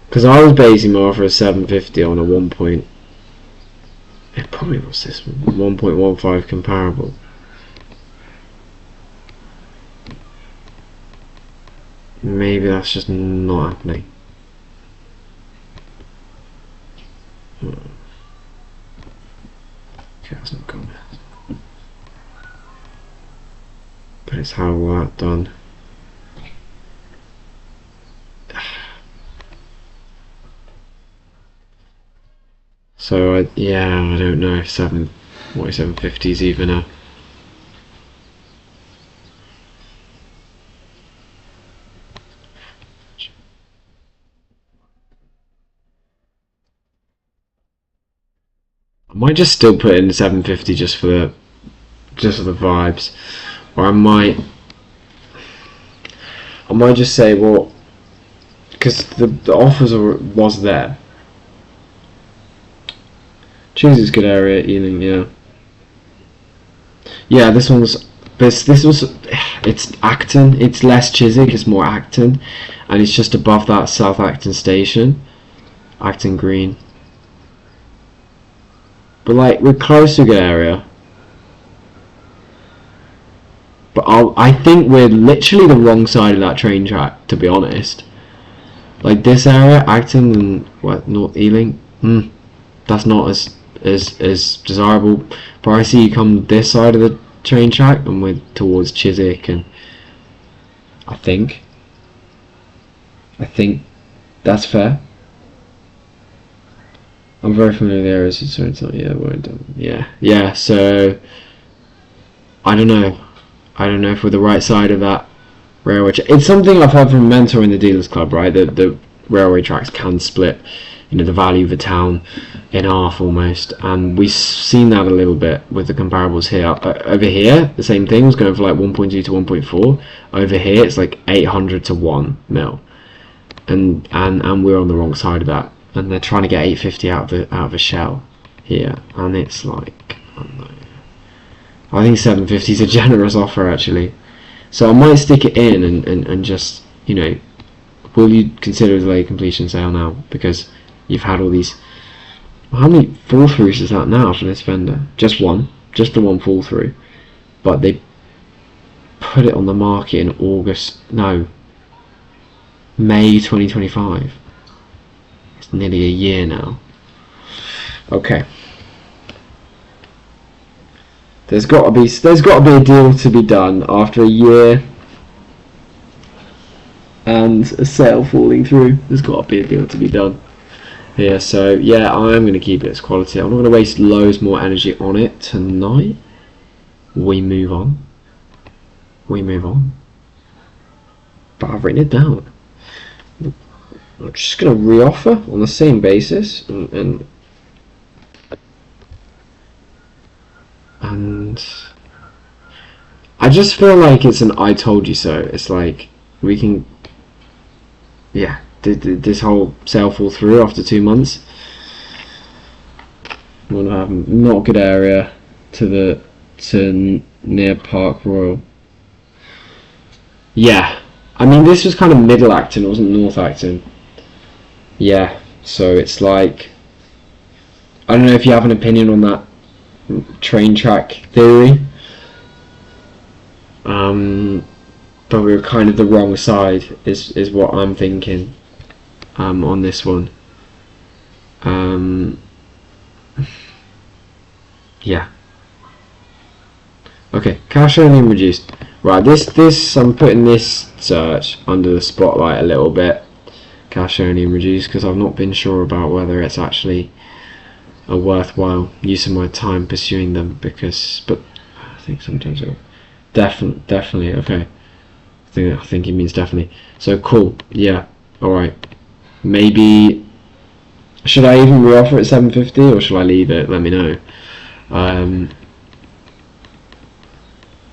because I was basing my offer of 750 on a 1 point. It probably was this one, 1.15 comparable. Maybe that's just not happening. Okay, that's not good. But it's how well done. So yeah, I don't know if 750 is even a. I might just still put in 750 just for the vibes, or I might just say, well, because the offers was there. Choose a good area, Ealing, yeah. Yeah, this was it's Acton, it's less Chiswick, it's more Acton, and it's just above that South Acton station, Acton Green. But like, we're close to a good area. But I think we're literally the wrong side of that train track, to be honest. Like this area, Acton and what, North Ealing, that's not as desirable. But I see you come this side of the train track and we're towards Chiswick, and I think that's fair. I'm very familiar with the areas, so it's not, yeah, we're done. Yeah, so I don't know. I don't know if we're the right side of that railway. It's something I've heard from a mentor in the Dealers Club, right? The railway tracks can split, the value of a town in half almost, and we've seen that a little bit with the comparables here. Over here, the same thing was going for like 1.2 to 1.4. Over here, it's like 800 to 1 mil, and we're on the wrong side of that, and they're trying to get 850 out of a shell here, and it's like, I don't know. I think 750 is a generous offer actually, so I might stick it in and just, will you consider a delayed completion sale now, because you've had all these. How many fall throughs is that now for this vendor? Just one, just the one fall through, but they put it on the market in May 2025. It's nearly a year now. Okay. There's got to be a deal to be done after a year and a sale falling through. There's got to be a deal to be done. Yeah, so yeah, I'm going to keep it as quality. I'm not going to waste loads more energy on it tonight. We move on. But I've written it down. I'm just going to re-offer on the same basis, and I just feel like it's an I told you so. It's like we can, yeah. Did this whole sale fall through after 2 months? Want to have not good area to near Park Royal. Yeah, I mean this was kind of middle Acton, it wasn't North Acton. Yeah, so it's like, I don't know if you have an opinion on that train track theory. But we were kind of the wrong side, is what I'm thinking. On this one, yeah. Okay, cash only reduced. Right, this I'm putting this search under the spotlight a little bit. Cash only reduced, because I've not been sure about whether it's actually a worthwhile use of my time pursuing them. But I think sometimes it'll definitely. Okay, I think he means definitely. So cool. Yeah. All right. Maybe should I even re-offer at 750 or should I leave it? Let me know.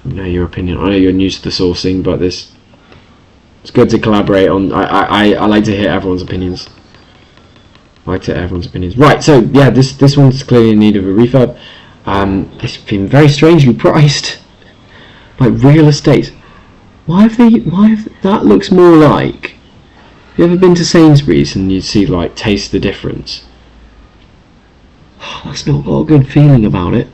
Know your opinion. I know you're new to the sourcing, but it's good to collaborate on. I like to hear everyone's opinions. Right. So yeah, this one's clearly in need of a refurb. It's been very strangely priced, like real estate. Why have that looks more like. Have you ever been to Sainsbury's and you see like taste the difference? That's not got a good feeling about it.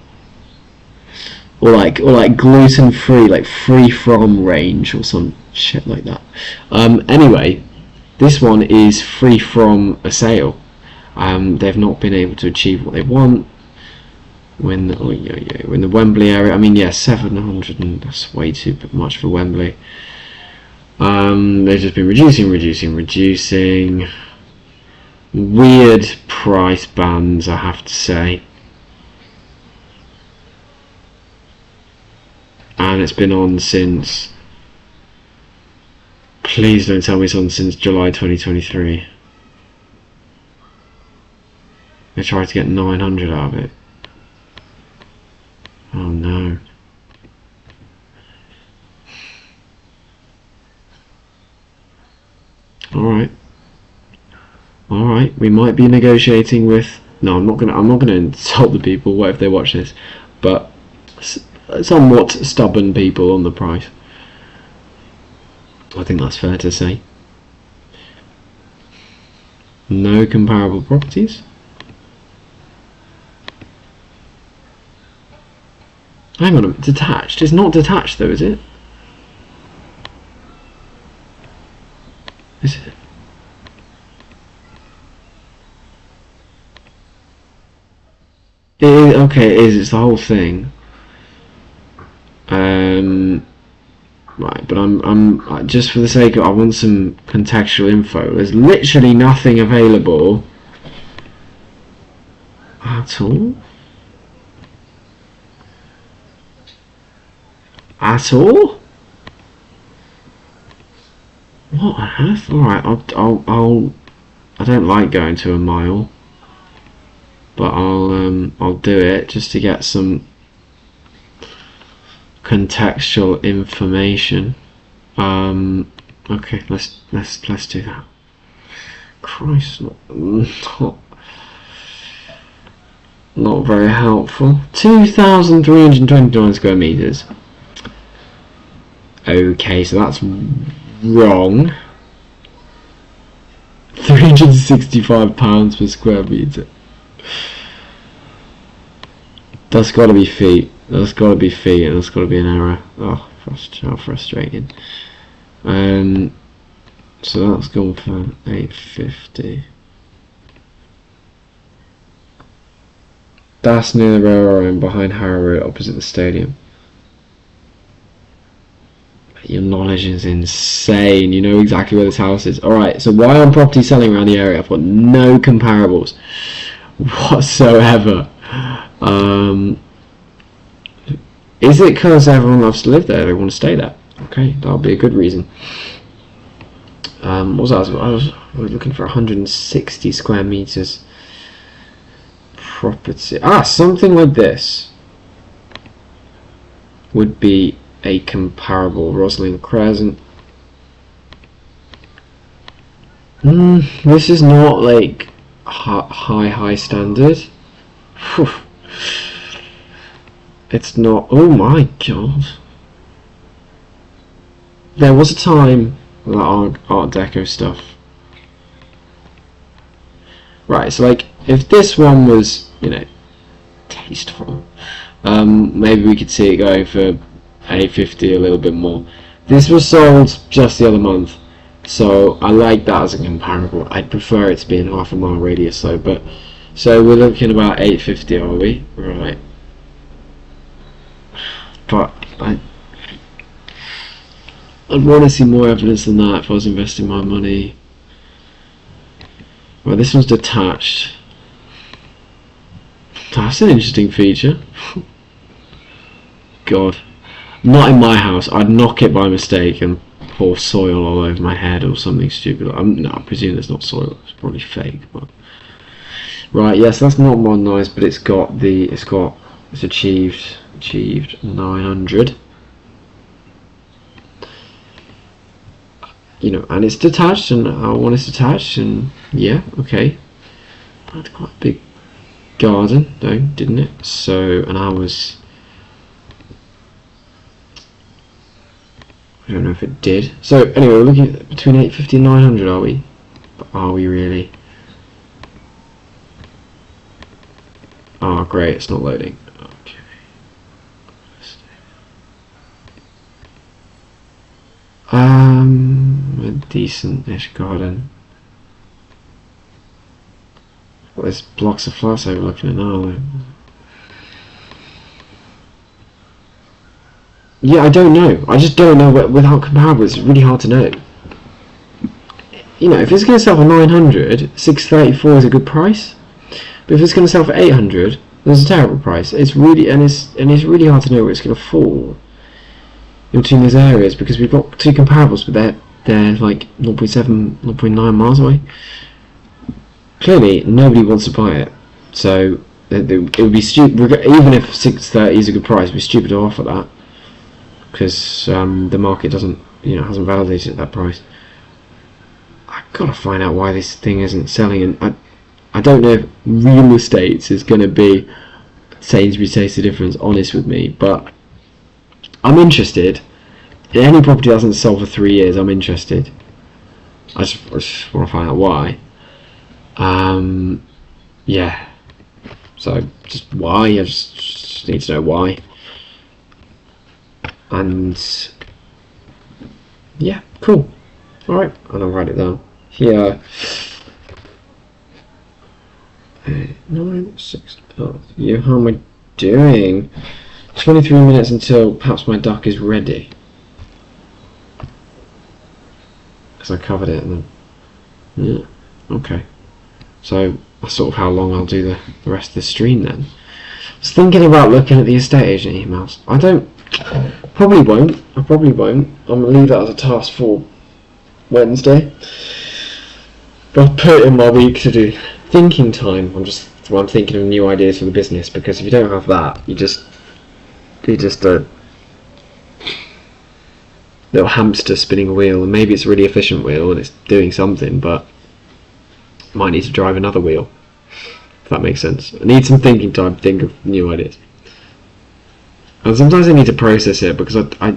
Or like gluten free, like free from range or some shit like that. Anyway, this one is free from a sale. They've not been able to achieve what they want. When the Wembley area, I mean, yeah, 700, and that's way too much for Wembley. They've just been reducing. Weird price bands, I have to say. And it's been on since, please don't tell me it's on since July 2023. They tried to get 900 out of it. Oh no. Alright, we might be negotiating with, no, I'm not gonna insult the people, what if they watch this, but somewhat stubborn people on the price. I think that's fair to say. No comparable properties. Hang on, detached. It's not detached though, is it? Is it? Okay, it is. It's the whole thing. Right, but I'm just for the sake of, I want some contextual info. There's literally nothing available At all? At all? What on earth? Alright, I don't like going to a mile, but I'll do it just to get some contextual information. Okay, let's do that. Christ, not very helpful. 2,329 square meters. Okay, so that's wrong. £365 per square meter. That's got to be feet. That's got to be feet, and that's got to be an error. Oh, how frustrating. So that's gone for 850. That's near the railroad and behind Harrow Road, opposite the stadium. Your knowledge is insane. You know exactly where this house is. Alright, so why on property selling around the area? I've got no comparables whatsoever. Is it because everyone loves to live there? They want to stay there. Okay, that'll be a good reason. What was I was looking for 160 square meters property. Something like this would be a comparable. Rosalind Crescent. This is not like high standard. Whew. It's not. Oh my god. There was a time with that Art Deco stuff. Right, so like if this one was, you know, tasteful, maybe we could see it going for 850, a little bit more. This was sold just the other month, so I like that as a comparable. I'd prefer it to be in half a mile radius though, but so we're looking about 850, are we? Right. But I'd want to see more evidence than that if I was investing my money. Well, this one's detached. That's an interesting feature. God. Not in my house. I'd knock it by mistake and pour soil all over my head or something stupid. No, I presume there's not soil. It's probably fake. But right, yes, that's not modernized, but it's achieved 900. You know, and it's detached, and I want it detached, and yeah, okay. Had quite a big garden though, didn't it? So, and I don't know if it did. So anyway, we're looking at between 850 and 900, are we? But are we really? Oh great, it's not loading. Okay. A decent-ish garden. Well, there's blocks of flats overlooking it now though. Yeah, I don't know. I just don't know. Without comparables, it's really hard to know. You know, if it's going to sell for 900, 634 is a good price. But if it's going to sell for 800, that's a terrible price. It's really and it's really hard to know where it's going to fall in between those areas because we've got two comparables, but they're like 0.7, 0.9 miles away. Clearly, nobody wants to buy it, so it would be stupid. Even if 630 is a good price, it'd be stupid to offer that. Because the market hasn't validated that price. I've got to find out why this thing isn't selling, and I don't know if real estate is going to be Sainsbury's Taste the Difference honest with me, but I'm interested. In any property that hasn't sold for 3 years, I'm interested. I just want to find out why. Yeah. So just why? I just need to know why. And yeah, cool. Alright, and I'll write it down here. 9, 6, yeah, how am I doing? 23 minutes until perhaps my duck is ready. Because I covered it and then, yeah, okay. So that's sort of how long I'll do the rest of the stream then. I was thinking about looking at the estate agent emails. I probably won't. I'm gonna leave that as a task for Wednesday. But I'll put it in my week to do thinking time. I'm thinking of new ideas for the business, because if you don't have that, you're just a little hamster spinning a wheel, and maybe it's a really efficient wheel and it's doing something, but I might need to drive another wheel, if that makes sense. I need some thinking time to think of new ideas. And sometimes I need to process it, because I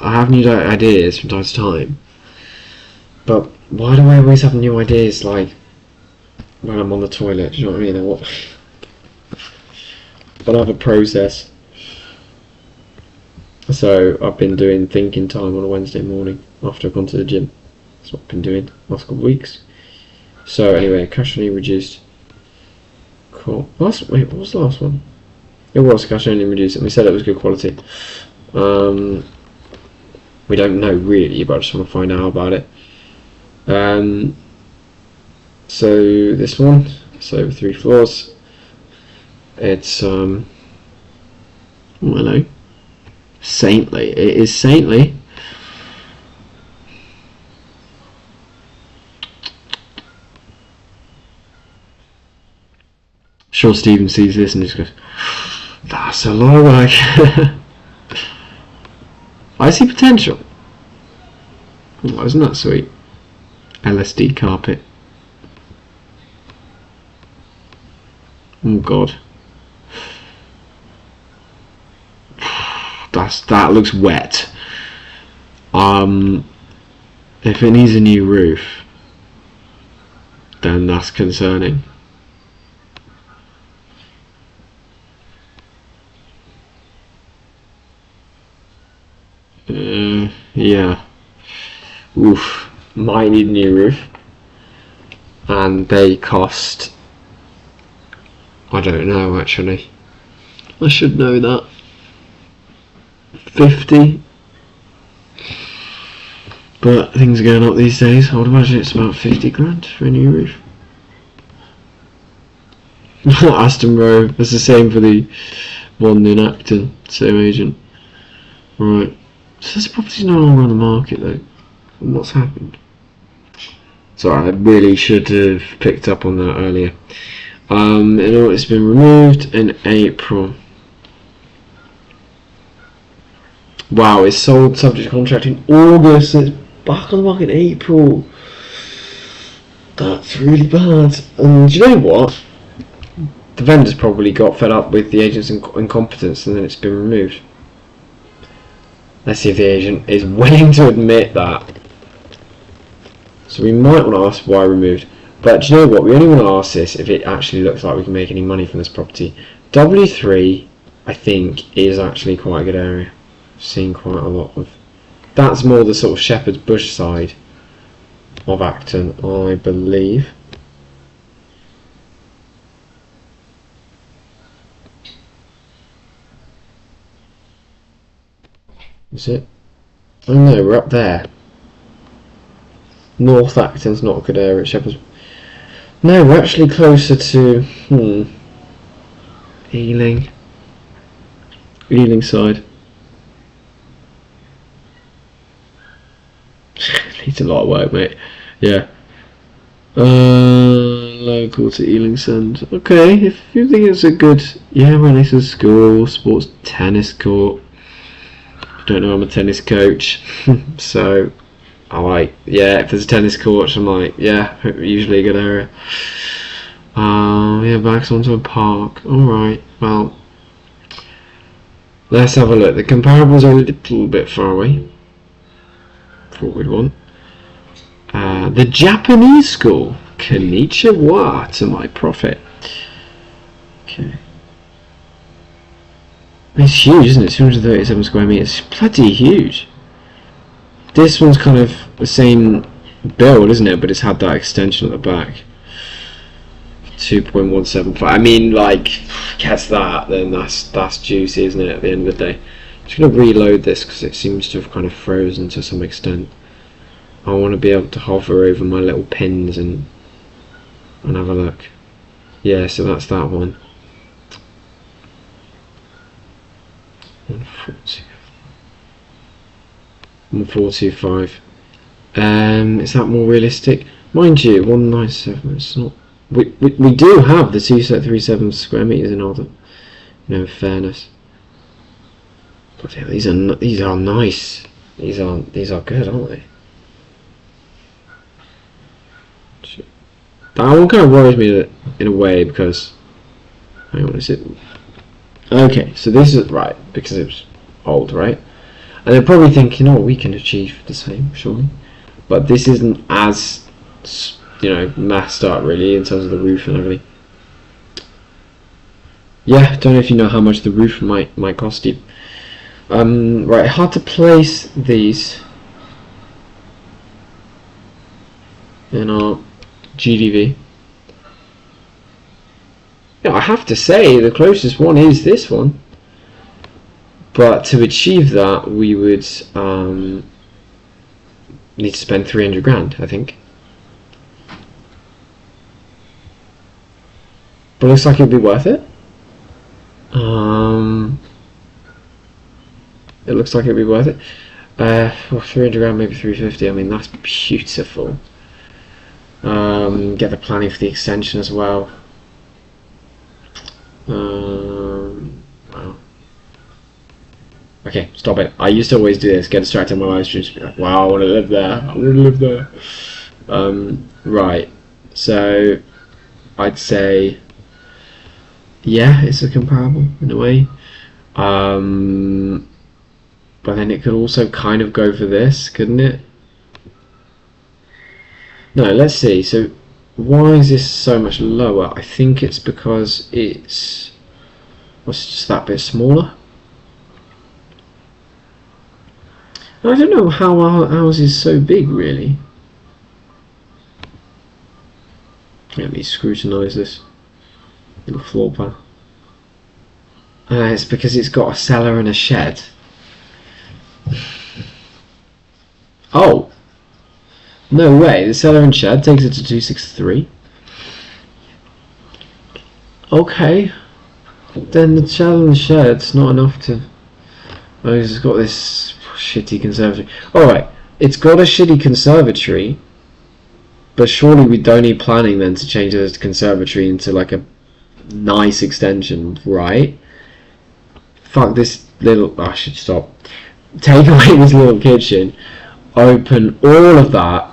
have new ideas from time to time, but why do I always have new ideas, like, when I'm on the toilet? Do you know what I mean? But I have a process. So I've been doing thinking time on a Wednesday morning after I've gone to the gym. That's what I've been doing the last couple of weeks. So anyway, cash only reduced. Cool. Wait, what was the last one? It was cash only reduced, and we said it was good quality. We don't know really, but I just want to find out about it. So this one, so 3 floors. It's oh, hello. Saintly. It is saintly. Sure, Stephen sees this and just goes, "That's a lot of work." I see potential. Oh, isn't that sweet? LSD carpet. Oh God. That looks wet. If it needs a new roof, then that's concerning. Yeah. Oof. Might need a new roof. And they cost, I don't know actually. I should know that. 50. But things are going up these days. I would imagine it's about 50 grand for a new roof. Aston Row. That's the same for the one in Acton. Same agent. Right. So this property's no longer on the market though. What's happened? Sorry, I really should have picked up on that earlier. It's been removed in April. Wow, it's sold subject to contract in August, and it's back on the market in April. That's really bad. And do you know what? The vendor's probably got fed up with the agent's incompetence, and then it's been removed. Let's see if the agent is willing to admit that. So we might want to ask why removed. But do you know what? We only want to ask this if it actually looks like we can make any money from this property. W3, I think, is actually quite a good area. I've seen quite a lot of. That's more the sort of Shepherd's Bush side of Acton, I believe. Is it? Oh no, we're up there. North Acton's not a good area. Shepherd's. No, we're actually closer to Ealing side. Needs a lot of work, mate. Yeah. Local to Ealing Sand. Okay, if you think it's a good, yeah, well, it's a school, sports tennis court. Don't know, I'm a tennis coach, so I like, yeah, if there's a tennis court, I'm like, yeah, usually a good area. Yeah, back onto a park. Alright, well, let's have a look. The comparables are a little bit far away for what we'd want. The Japanese school. Konnichiwa to my profit. Okay. It's huge, isn't it? 237 square meters. Bloody huge. This one's kind of the same build, isn't it? But it's had that extension at the back. 2.175. I mean, like, gets that, then that's juicy, isn't it? At the end of the day. I'm just gonna reload this because it seems to have kind of frozen to some extent. I want to be able to hover over my little pins and have a look. Yeah, so that's that one. 1425. Is that more realistic? Mind you, 197. It's not. We do have the 237 square meters in order. You know, fairness. But yeah, these are nice. These are good, aren't they? That one kind of worries me in a way because. Hang on, is it? Okay, so this is right because it was old, right? And they're probably thinking, oh, we can achieve the same, surely. But this isn't as, you know, massed up really in terms of the roof and everything. Yeah, don't know if you know how much the roof might cost you. Right, hard to place these in our GDV. Yeah, I have to say the closest one is this one. But to achieve that, we would need to spend 300 grand, I think. But it looks like it would be worth it. It looks like it would be worth it. 300 grand, maybe 350. I mean, that's beautiful. Get the planning for the extension as well. Wow. Okay, stop it. I used to always do this, get distracted on my live streams, be like, wow, I want to live there, I want to live there. Right, so I'd say, yeah, it's a comparable in a way. But then it could also kind of go for this, couldn't it? No, let's see. So why is this so much lower? I think it's because it's just that bit smaller. I don't know how ours is so big, really. Let me scrutinise this little floor plan. It's because it's got a cellar and a shed. Oh! No way, the cellar and shed takes it to 263. Okay. Then the cellar and shed's not enough to... Oh, it's got this shitty conservatory. Alright, it's got a shitty conservatory, but surely we don't need planning then to change the conservatory into like a nice extension, right? Fuck this little... I should stop. Take away this little kitchen, open all of that,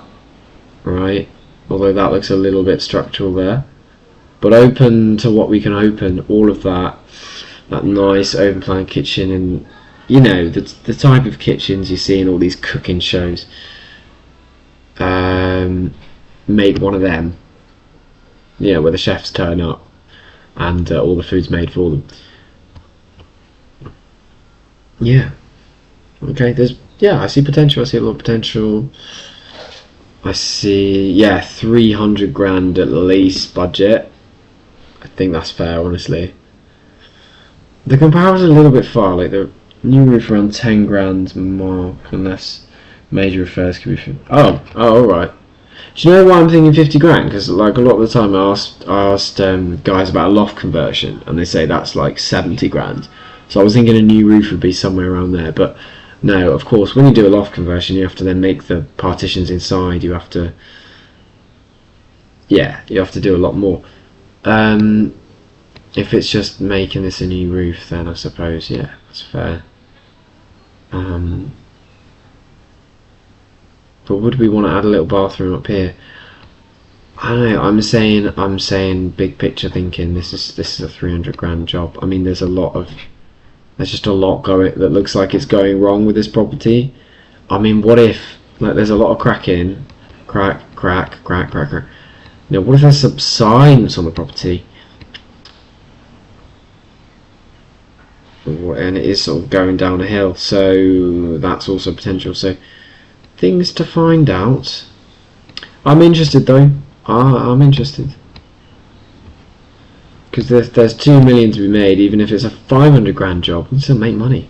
right? Although that looks a little bit structural there. But open to what we can open, all of that nice open plan kitchen, and you know, the type of kitchens you see in all these cooking shows. Make one of them, you know, where the chefs turn up and all the food's made for them. Yeah. Okay, I see potential. I see a lot of potential. I see, yeah, 300 grand at least budget. I think that's fair, honestly. The comparison a little bit far, like the new roof around 10 grand mark, unless major repairs could be. Oh, alright. Do you know why I'm thinking 50 grand? Because like a lot of the time I asked guys about a loft conversion, and they say that's like 70 grand. So I was thinking a new roof would be somewhere around there, but no, of course, when you do a loft conversion, you have to then make the partitions inside. You have to, yeah, you have to do a lot more. If it's just making this a new roof, then I suppose, yeah, that's fair. But would we want to add a little bathroom up here? I don't know. I'm saying big picture thinking. This is a 300 grand job. I mean, there's just a lot going that looks like it's going wrong with this property. I mean, what if like there's a lot of cracking, crack. You know, what if there's some signs on the property, and it is sort of going down a hill? So that's also potential. So things to find out. I'm interested though. I'm interested. Because there's 2 million to be made, even if it's a 500 grand job, we still make money.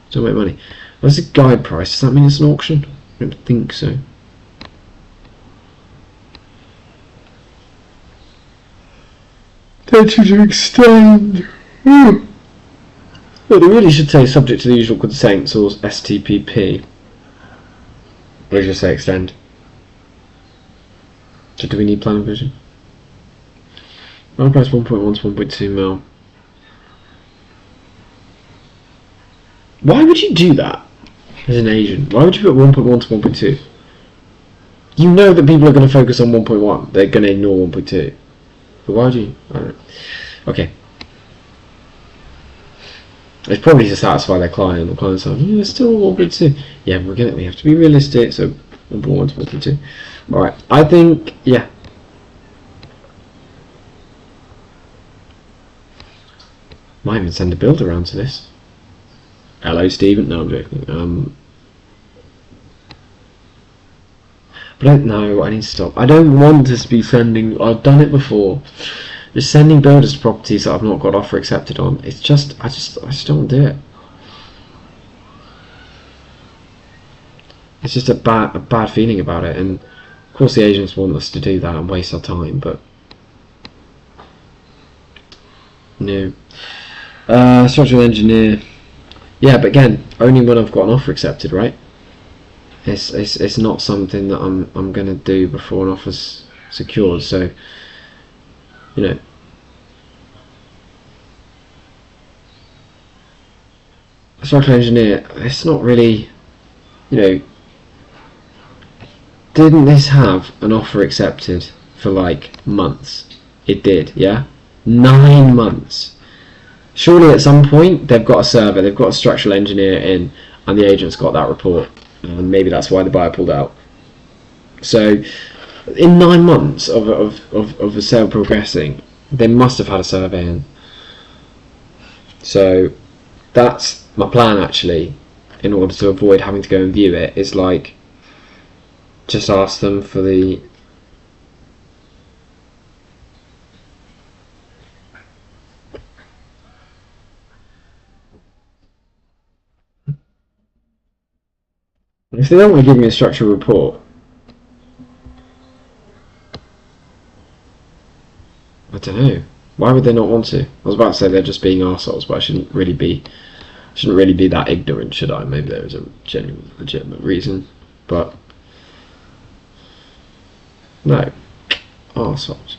Still make money. What's the guide price? Does that mean it's an auction? I don't think so. Potential to extend. Well, they really should say subject to the usual consents or STPP. Or just say extend. So do we need planning vision? I'll press 1.1 to 1.2 mil. Why would you do that as an agent? Why would you put 1.1 to 1.2? You know that people are going to focus on 1.1. They're going to ignore 1.2. But why do you? I don't know. Okay. It's probably to satisfy their client. The client's like, yeah, it's still 1.2. Yeah, we have to be realistic. So 1.1 to 1.2. All right. I think, yeah. Might even send a build around to this. Hello, Stephen. No, I'm joking. But I don't know. I need to stop. I don't want to be sending. I've done it before. Just sending builders to properties that I've not got offer accepted on. It's just, I just don't want to do it. It's just a bad feeling about it, and of course the agents want us to do that and waste our time, but no. Structural engineer. Yeah, but again, only when I've got an offer accepted, right? It's not something that I'm gonna do before an offer's secured. So, you know, structural engineer. It's not really, you know. Didn't this have an offer accepted for like months? It did, yeah? 9 months. Surely at some point they've got a survey, they've got a structural engineer in, and the agent's got that report. And maybe that's why the buyer pulled out. So, in 9 months of a sale progressing, they must have had a survey in. So, that's my plan actually, in order to avoid having to go and view it, is like, just ask them for the if they don't want to give me a structural report, I don't know. Why would they not want to? I was about to say they're just being arseholes, but I shouldn't really be that ignorant, should I? Maybe there is a genuine, legitimate reason, but no, arseholes.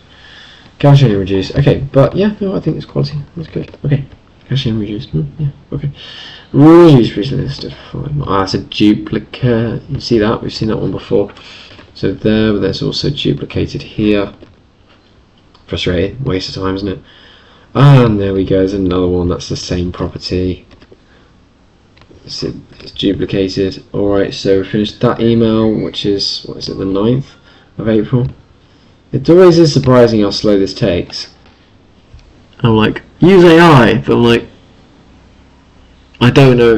Cash in reduce. Okay, but yeah, no, I think it's quality. That's good. Okay, cash in reduce. Yeah, okay. Reduce recently listed. That's a duplicate. You see that? We've seen that one before. So there, but there's also duplicated here. Frustrating. Waste of time, isn't it? And there we go. There's another one that's the same property. It's duplicated. Alright, so we finished that email, which is, what is it, the 9th of April? It always is surprising how slow this takes. I'm like, use AI, but I'm like, I don't know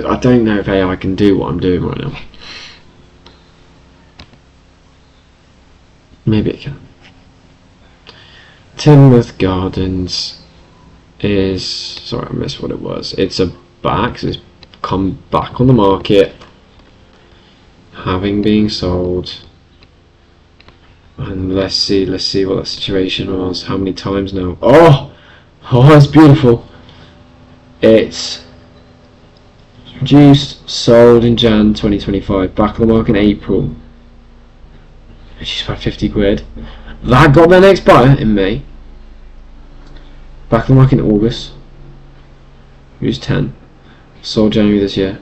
if AI can do what I'm doing right now. Maybe it can. Tinworth Gardens is, sorry I missed what it was. It's a back, so it's come back on the market, having been sold. And let's see what the situation was. How many times now? Oh, it's beautiful. It's reduced, sold in Jan 2025, back on the market in April. She's about 50 quid. That got their next buyer in May. Back on the market in August. Reduced 10. Sold January this year.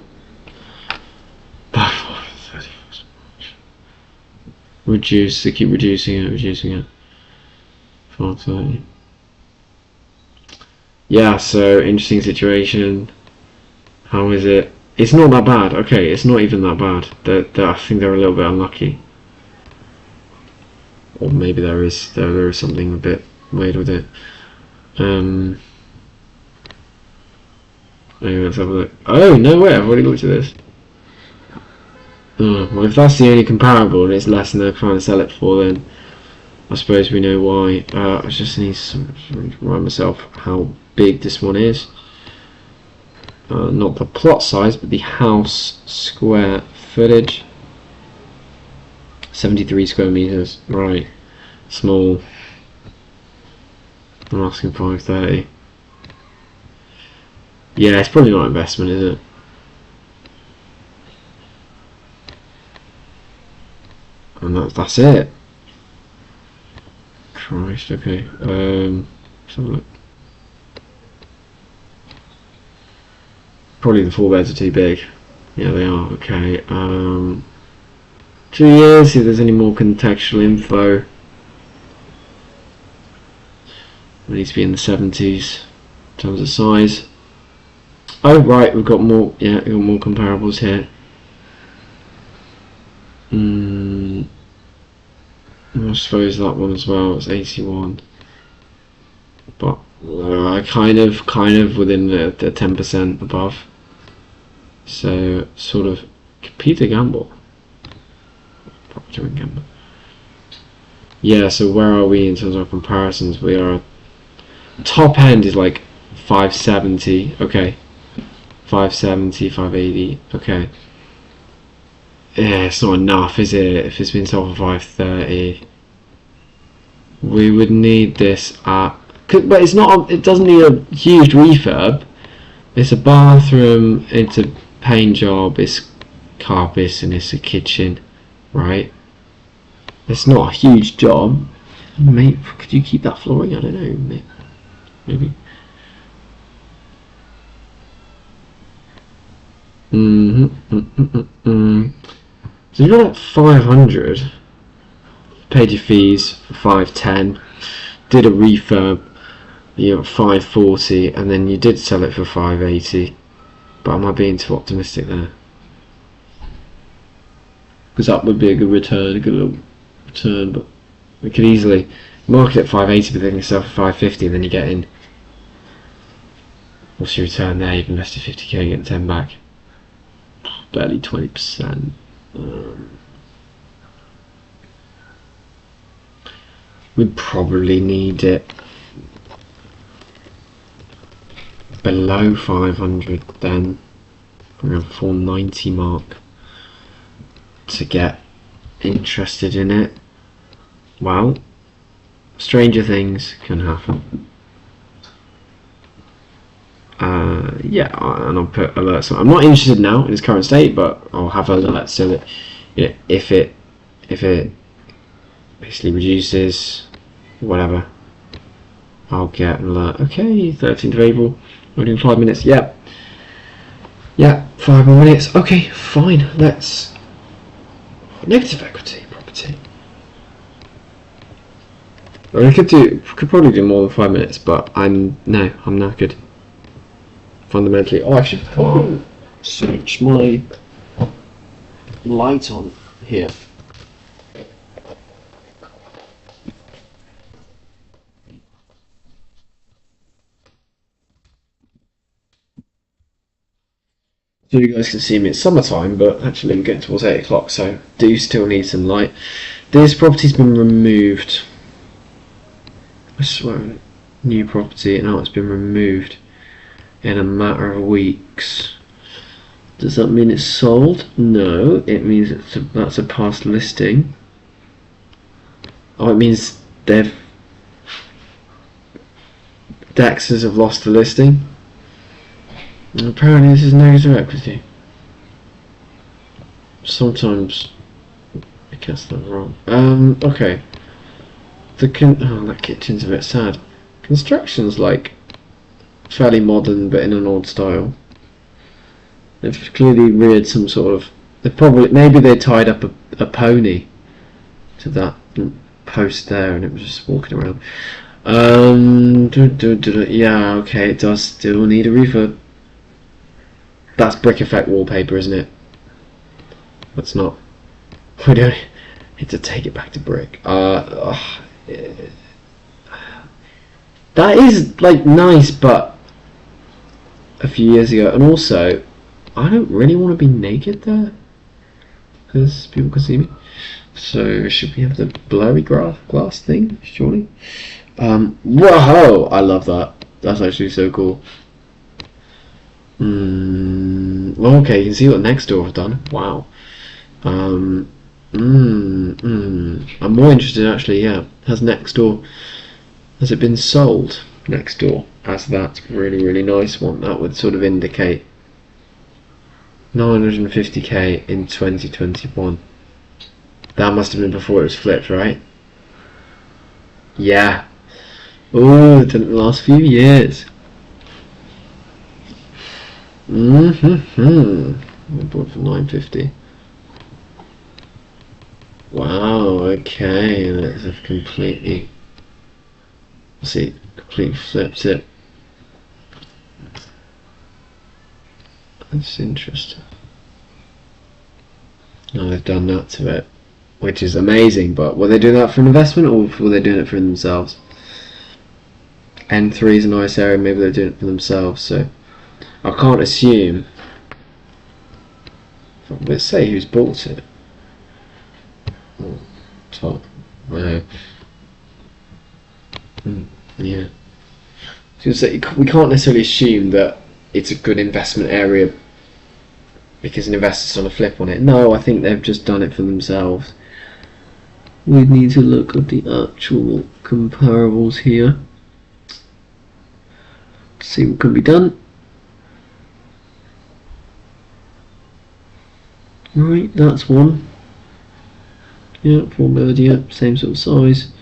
Reduce, they keep reducing it. 430. Yeah, so interesting situation. How is it? It's not that bad. Okay, it's not even that bad. I think they're a little bit unlucky. Or maybe there is something a bit weird with it. Anyway, let's have a look. Oh, no way, I've already looked at this. Oh, well, if that's the only comparable and it's less than they're trying to sell it for, then I suppose we know why. I just need to remind myself how big this one is. Not the plot size, but the house square footage. 73 square meters. Right. Small. I'm asking 530. Yeah, it's probably not investment, is it? And that's it. Christ, okay. Let's have a look. Probably the 4-beds are too big. Yeah, they are. Okay. 2 years. See if there's any more contextual info. It needs to be in the 70s in terms of size. Oh right, we've got more. Yeah, we've got more comparables here. I suppose that one as well. It's 81, but kind of within the 10% above. So sort of Peter Gamble. Yeah. So where are we in terms of comparisons? We are top end is like 570. Okay. 570, 580. Okay. Yeah, it's not enough, is it? If it's been sold for 530, we would need this at. But it's not. It doesn't need a huge refurb. It's a bathroom. It's a paint job. It's carpets and it's a kitchen, right? It's not a huge job. Mate, could you keep that flooring? I don't know, mate. Maybe. So you got at 500, paid your fees for 510, did a refurb, you got 540, and then you did sell it for 580. But am I being too optimistic there? Because that would be a good return, a good little return, but we could easily market at 580, but then you sell for 550, and then you get in. What's your return there? You've invested 50k, getting 10 back. Barely 20%. We probably need it below 500 then, around 490 mark, to get interested in it. Well, stranger things can happen. Yeah, and I'll put alerts on. I'm not interested now in its current state, but I'll have alerts so that, you know, if it basically reduces, whatever, I'll get an alert. Okay, 13th of April, we're doing 5 minutes. Yeah, 5 more minutes. Okay, fine. Let's negative equity property. Well, we could probably do more than 5 minutes, but I'm knackered. Fundamentally, I should probably switch my light on here. So you guys can see me, it's summertime, but actually we're getting towards 8 o'clock, so do still need some light. This property's been removed. I swear, new property, and now it's been removed in a matter of weeks. Does that mean it's sold? No, it means that's a past listing. Oh, it means Dexers have lost the listing. And apparently this is negative equity. Sometimes I guess that's wrong. Okay. That kitchen's a bit sad. Construction's like fairly modern, but in an old style. They've clearly reared some sort of. Maybe they tied up a pony to that post there, and it was just walking around. Yeah, okay, it does still need a refurb. That's brick effect wallpaper, isn't it? That's not. We don't need to take it back to brick. That is like nice, but a few years ago, and also I don't really want to be naked there because people can see me. So should we have the blurry glass thing? Surely. Whoa! I love that. That's actually so cool. Well, okay, you can see what next door have done. Wow. I'm more interested actually. Yeah, has next door Has it been sold next door as that really nice one? That would sort of indicate 950k in 2021. That must have been before it was flipped, right? Yeah. Oh, it didn't last few years. I bought for 950. Wow, okay, that's a completely, see, completely flips it. That's interesting. Now they've done that to it, which is amazing, but were they doing that for an investment or were they doing it for themselves? N3 is a nice area, maybe they're doing it for themselves, so I can't assume. Let's say who's bought it. Oh, top. No. Yeah. So we can't necessarily assume that it's a good investment area because an investor's done a flip on it. No, I think they've just done it for themselves. We need to look at the actual comparables here. See what can be done. Right, that's one. Yeah, 4 million, yeah, same sort of size.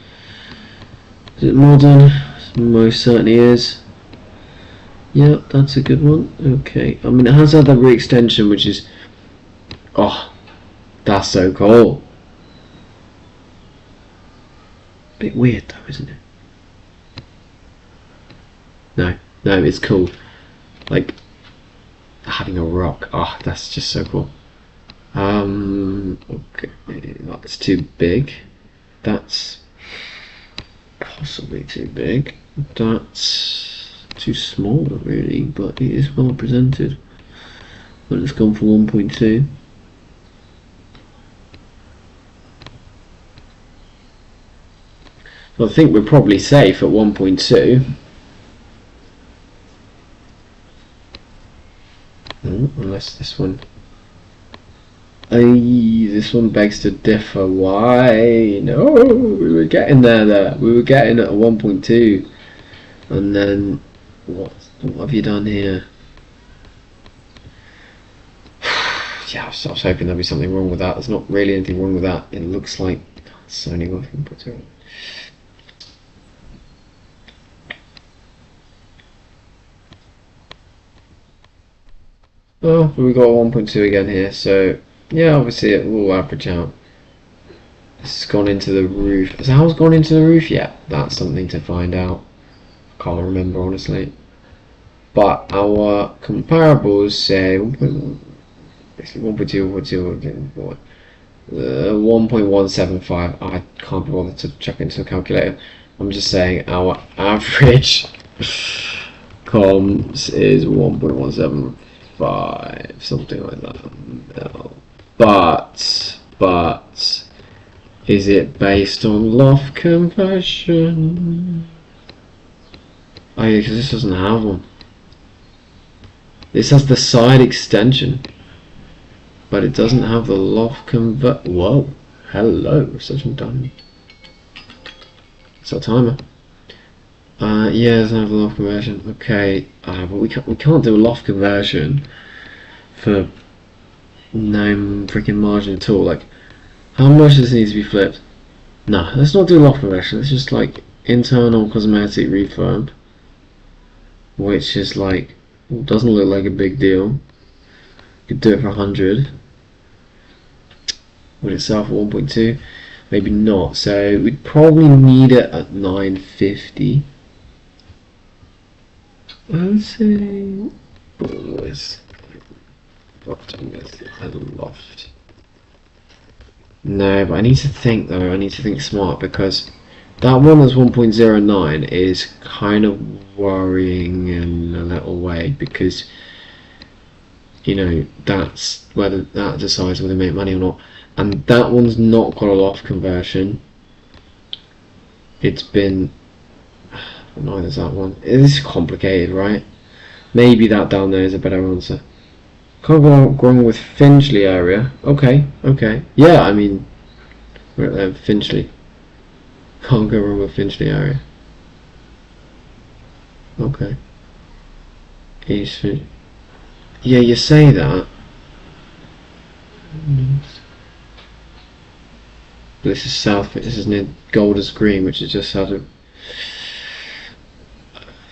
Is it modern? Most certainly is. Yeah, that's a good one. Okay, I mean it has had that re-extension, which is, oh, that's so cool. Bit weird though, isn't it? No, it's cool. Like having a rock. Oh, that's just so cool. Okay, that's too big. That's possibly too big. That's too small, really, but it is well presented. But it's gone for 1.2. So I think we're probably safe at 1.2. Unless this one. This one begs to differ. Why? No, we were getting there. We were getting at a 1.2, and then what have you done here? Yeah, I was hoping there'd be something wrong with that. There's not really anything wrong with that. It looks like it's only 1.2. Oh, we got 1.2 again here, so yeah, obviously it will average out. It's gone into the roof. Has ours gone into the roof yet? That's something to find out. Can't remember honestly. But our comparables say 1.1, basically 1.2, 1.175. I can't be bothered to chuck into a calculator. I'm just saying our average comms is 1.175, something like that. No. But is it based on loft conversion? Oh yeah, because this doesn't have one. This has the side extension, but it doesn't have the loft convert. Whoa, hello, such a done. It's our timer. Yeah, it doesn't have a loft conversion. Okay, but we can't do a loft conversion for no freaking margin at all. Like, how much does this need to be flipped? No, let's not do a loft conversion. Let's just like internal cosmetic refurb, which is like doesn't look like a big deal. Could do it for 100. Would it sell for 1.2? Maybe not. So we'd probably need it at 950. I'd say always bottom is a loft. No, but I need to think though. I need to think smart, because that one that's 1.09 is kind of worrying in a little way, because you know that's whether that decides whether they make money or not, and that one's not got a loft conversion. It's been neither is that one. It is complicated, right? Maybe that down there is a better answer. Can't go wrong with Finchley area. Okay. Yeah, I mean, we're at Finchley. Can't go wrong with Finchley area. Okay. Eastford. Yeah, you say that. This is south. This is near Golders Green, which has just had a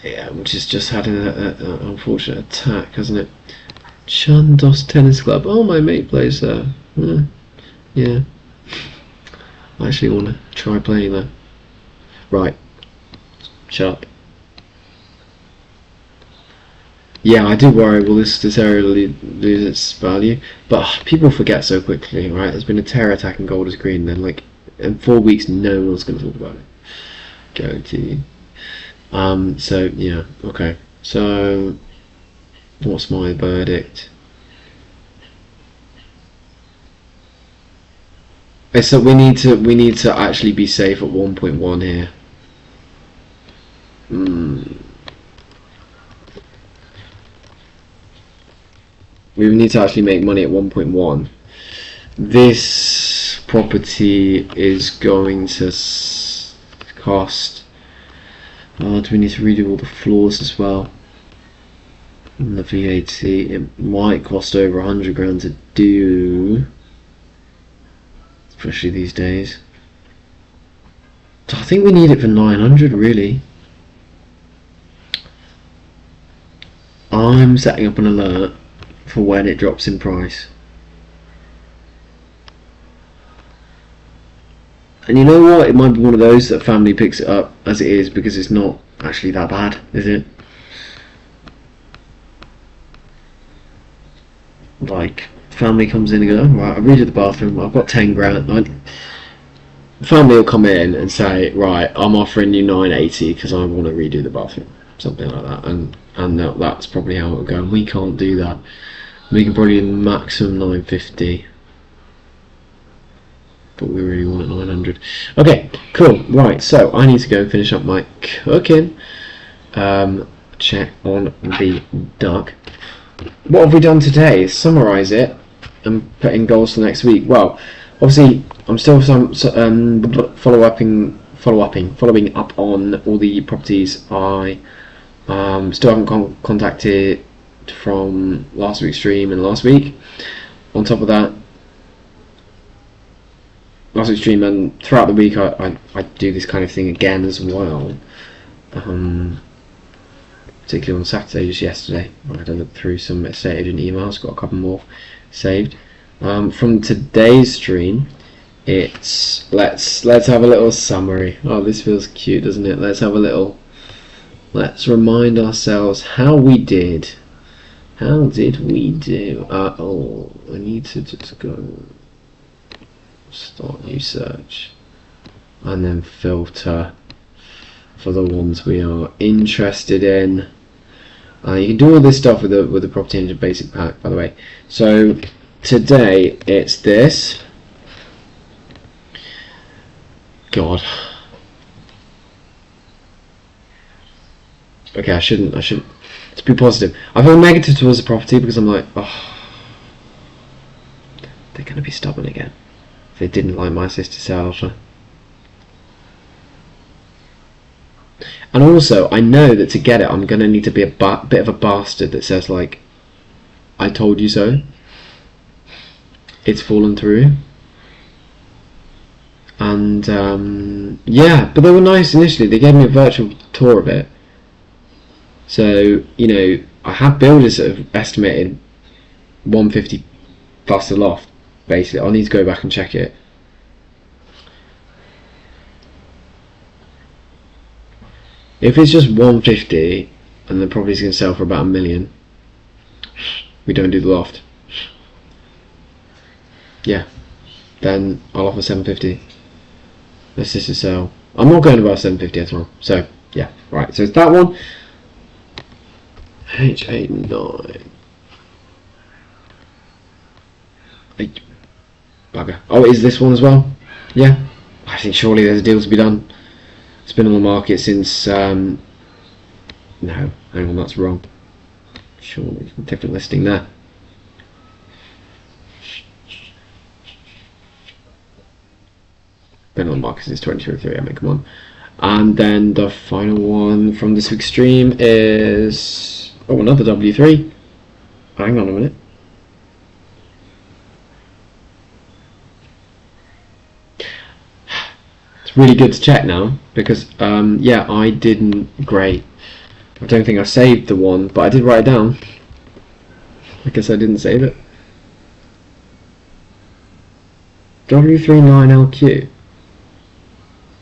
an unfortunate attack, hasn't it? Chandos Tennis Club. Oh, my mate plays there. Yeah. I actually want to try playing there. Right. Shut up. Yeah, I do worry, will this area lose its value? But people forget so quickly, right? There's been a terror attack in Golders Green, then like in 4 weeks no one's going to talk about it. Guarantee you. So yeah, okay. So what's my verdict? So we need to actually be safe at 1.1 here. We need to actually make money at 1.1. This property is going to cost. Do we need to redo all the floors as well? And the VAT, it might cost over 100 grand to do, especially these days. So I think we need it for 900 really. I'm setting up an alert for when it drops in price. And you know what? It might be one of those that family picks it up as it is because it's not actually that bad, is it? Like, family comes in and goes, right, I redid the bathroom, I've got 10 grand. Family will come in and say, right, I'm offering you 980 because I want to redo the bathroom. Something like that. And that's probably how it will go. And we can't do that. We can probably do maximum 950. But we really want 900. Okay, cool. Right, so I need to go and finish up my cooking. Check on the duck. What have we done today? Summarise it and put in goals for next week. Well, obviously I'm still following up on all the properties I still haven't contacted from last week's stream and last week. On top of that, last week's stream and throughout the week I do this kind of thing again as well. Particularly on Saturday, just yesterday, I had a look through some estate agent emails, got a couple more saved. From today's stream, it's let's have a little summary. Oh, this feels cute, doesn't it? Let's remind ourselves how we did. How did we do? Oh, I need to just go start new search and then filter for the ones we are interested in. You can do all this stuff with the Property Engine Basic Pack, by the way. So today it's this. God. Okay, I shouldn't. Let's be positive. I feel negative towards the property because I'm like, oh, they're gonna be stubborn again. If they didn't like my sister Salsa. And also, I know that to get it, I'm going to need to be a bit of a bastard that says, like, I told you so. It's fallen through. And, yeah, but they were nice initially. They gave me a virtual tour of it. So, you know, I have builders that have estimated 150 plus the loft, basically. I'll need to go back and check it. If it's just 150 and the property's going to sell for about $1 million, we don't do the loft. Yeah, then I'll offer 750. Let's just sell. I'm not going above 750 at all. So yeah, right. So it's that one. H89. 8. Bugger. Oh, is this one as well? Yeah. I think surely there's a deal to be done. It's been on the market since, no, hang on, that's wrong. Surely, different listing there. Been on the market since 2023, I mean, come And then the final one from this week's stream is another W3. Hang on a minute. It's really good to check now because yeah, I didn't. Great. I don't think I saved the one, but I did write it down. I guess I didn't save it. W39LQ.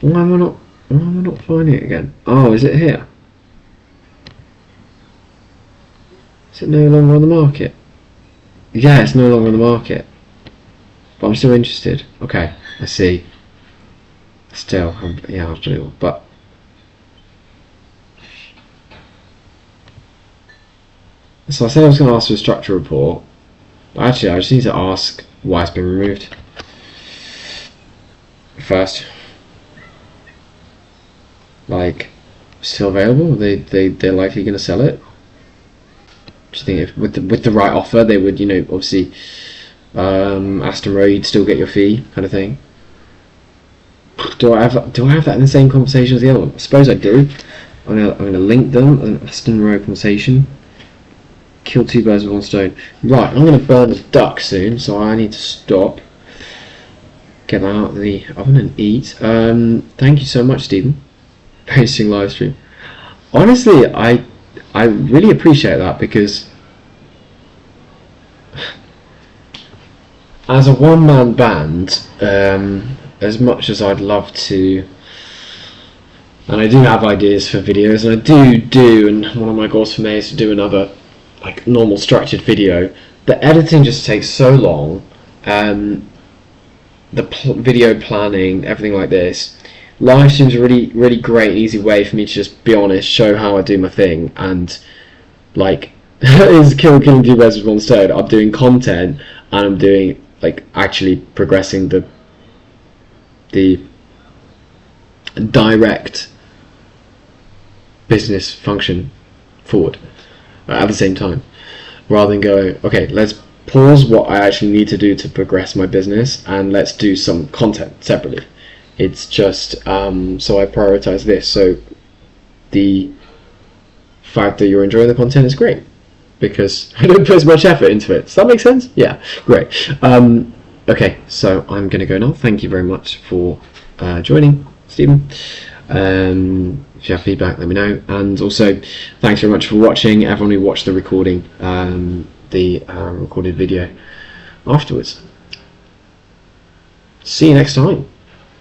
Why am I not finding it again? Oh, is it here? Is it no longer on the market? Yeah, it's no longer on the market. But I'm still interested. Okay, I see. Still, yeah, I'll do it. But so I said I was going to ask for a structure report. But actually, I just need to ask why it's been removed first. Like, still available? They're likely going to sell it. Do you think if with the right offer, they would, you know, obviously, Aston Row, you'd still get your fee, kind of thing. Do I have that in the same conversation as the other one? I suppose I do. I'm gonna link them. An Aston Row conversation. Kill two birds with one stone. Right, I'm gonna burn the duck soon, so I need to stop. Get that out of the oven and eat. Thank you so much, Stephen. Posting live stream. Honestly, I really appreciate that because as a one-man band, as much as I'd love to, and I do have ideas for videos, and I do, and one of my goals for May is to do another like normal structured video. The editing just takes so long, the video planning, everything like this. Live streams are really great and easy way for me to just be honest, show how I do my thing, and like is killing two birds with one stone. I'm doing content and I'm doing like actually progressing the direct business function forward at the same time, rather than go, okay, let's pause what I actually need to do to progress my business and let's do some content separately. It's just so I prioritize this, so the fact that you're enjoying the content is great because I don't put as much effort into it. Does that make sense? Yeah, great. Okay, so I'm going to go now. Thank you very much for joining, Stephen. If you have feedback, let me know. And also, thanks very much for watching. Everyone who watched the recording, recorded video afterwards. See you next time.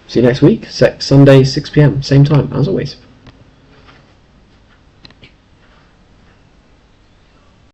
See you next week, Sunday, 6 PM, same time, as always.